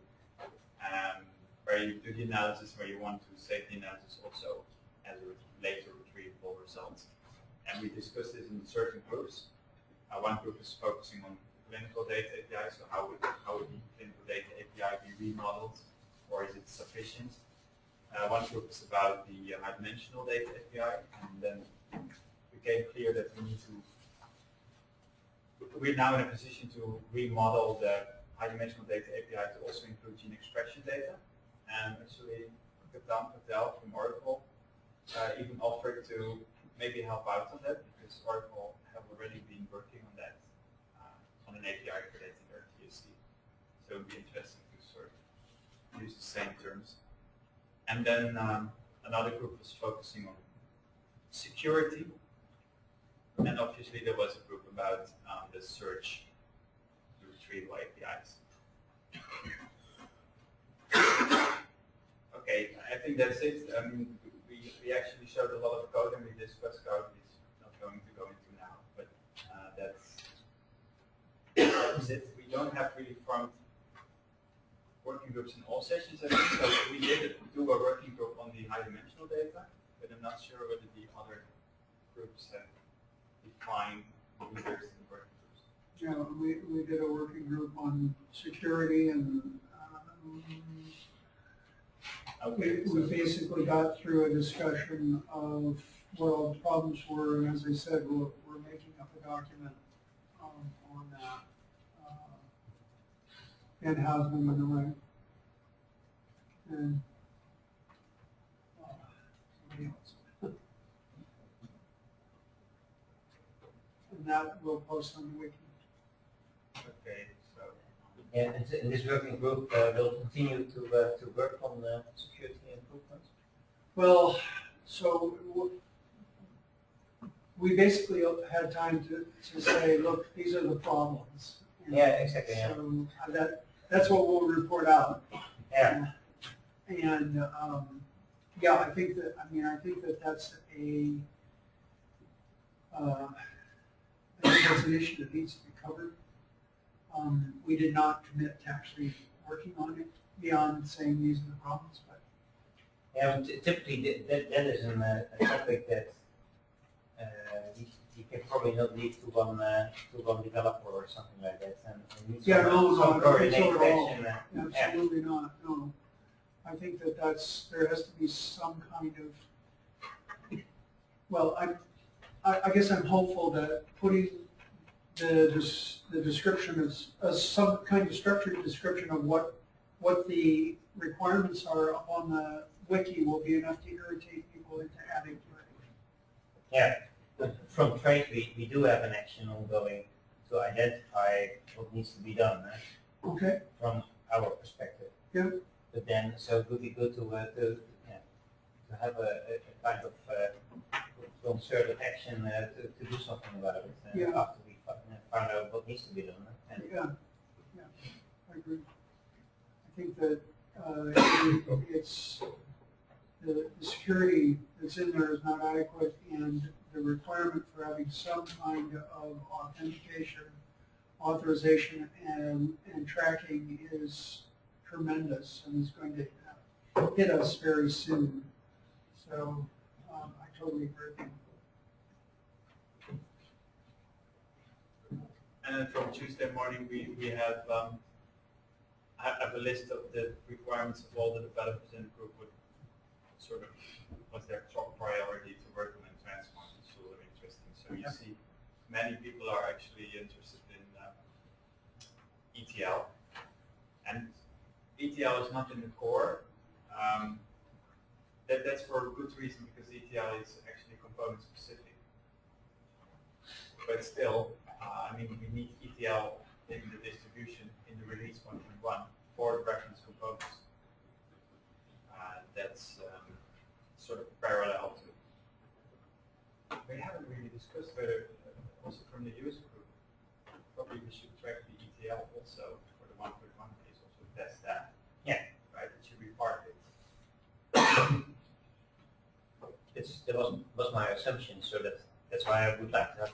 where you do the analysis, where you want to save the analysis also as a later retrievable result. And we discussed this in certain groups. One group is focusing on clinical data API, so how would the clinical data API be remodeled, or is it sufficient? One group is about the high-dimensional data API, and then it became clear that we're now in a position to remodel the high-dimensional data API to also include gene expression data. And actually, Gautam Patel from Oracle even offered to maybe help out on that, because Oracle have already been working on that, on an API for that in their TSC. So it would be interesting to sort of use the same terms. And then another group was focusing on security. And obviously there was a group about the search to retrieval APIs. Okay, I think that's it. I mean, we actually showed a lot of code and we discussed code, which I'm not going to go into now, but that's it. We don't have really formed working groups in all sessions, I think. So we did do a working group on the high-dimensional data, but I'm not sure whether the other groups have defined leaders in working groups. Yeah, we did a working group on security and we basically got through a discussion of what all the problems were, and as I said, we're making up a document on that, and has them in the right. And somebody else. And that we'll post on the wiki. Okay, so. Yeah, and this working group will continue to work on security improvements? Well, so we basically had time to say, look, these are the problems. Yeah, exactly. Yeah. So that's what we'll report out. Yeah. And yeah, I think that that's an issue that needs to be covered. We did not commit to actually working on it beyond saying these are the problems, but. Yeah, typically that is a topic that you can probably not leave to one developer or something like that, and need Yeah, some no, coordinated not at all. action. Absolutely not, no. I think that there has to be some kind of, well, I guess I'm hopeful that putting the description as some kind of structured description of what the requirements are on the wiki will be enough to irritate people into adding to it. Yeah, but from trade we do have an action ongoing to identify what needs to be done Okay. from our perspective. Yeah. But then, so it would be good to have a kind of concerted action to do something about it Yeah. after we find out what needs to be done. And Yeah, I agree. I think that it's the security that's in there is not adequate, and the requirement for having some kind of authentication, authorization, and tracking is tremendous, and is going to hit us very soon. So I totally agree. And then from Tuesday morning, we have I have a list of the requirements of all the developers in the group. Sort of what's their top priority to work on in tranSMART. It's really interesting. So you see, many people are actually interested in ETL, and ETL is not in the core. That's for a good reason, because ETL is actually component specific. But still, I mean, we need ETL in the distribution in the release 1.1 for the reference components. That's sort of parallel to. We haven't really discussed whether, also from the user group, probably we should track the ETL also for the 1.1 case, also test that. Yeah. Right, it should be part of it. that was my assumption, so that's why I would like to have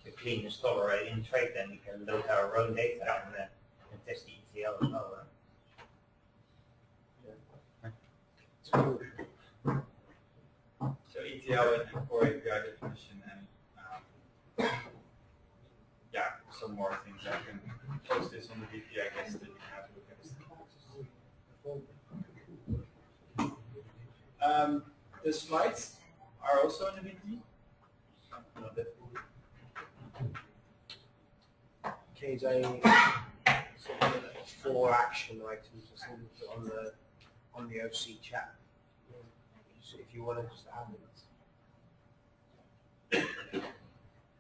a clean installer in trade, then we can load our own data and test the ETL as well. So ETL and core API definition, and yeah, some more things. I can post this on the VP, I guess, that you can have a look at. The slides are also in the VP. Okay, four action items or something on the OC chat. So if you want to just add it.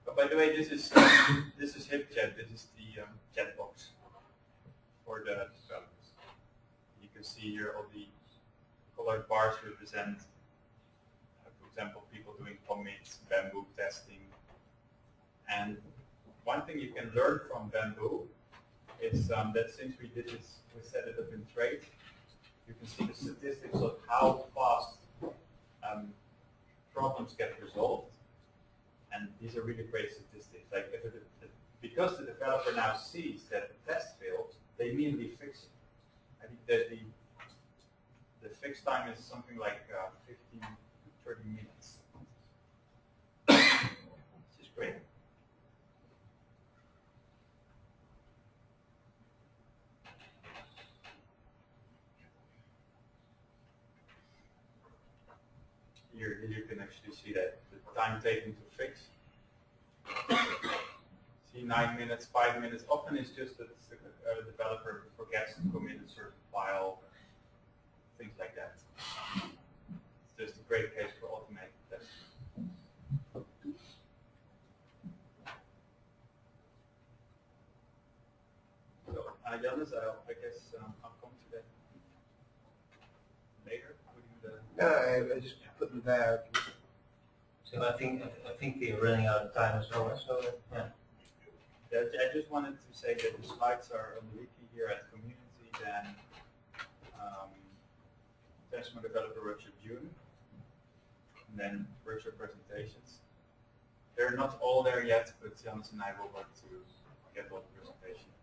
But by the way, this is HipChat. This is the chat box for the developers. You can see here all the colored bars represent, for example, people doing commits, Bamboo testing. And one thing you can learn from Bamboo is that since we did this, we set it up in trade, you can see the statistics of how fast problems get resolved. And these are really great statistics. Like because the developer now sees that the test failed, they immediately fix it. I think that the fix time is something like 15 to 30 minutes. Which is great. Here you can actually see that the time taken to fix. See 9 minutes, 5 minutes. Often it's just that the developer forgets to commit a certain file, things like that. It's just a great case for automated testing. So, Janus, I guess I'll come to that later. No, I just put them there. So I think we're running out of time as well. So yeah. I just wanted to say that the slides are on the wiki here at Community, then tranSMART Developer Workshop June, and then workshop presentations. They're not all there yet, but Janus and I will work to get all the presentations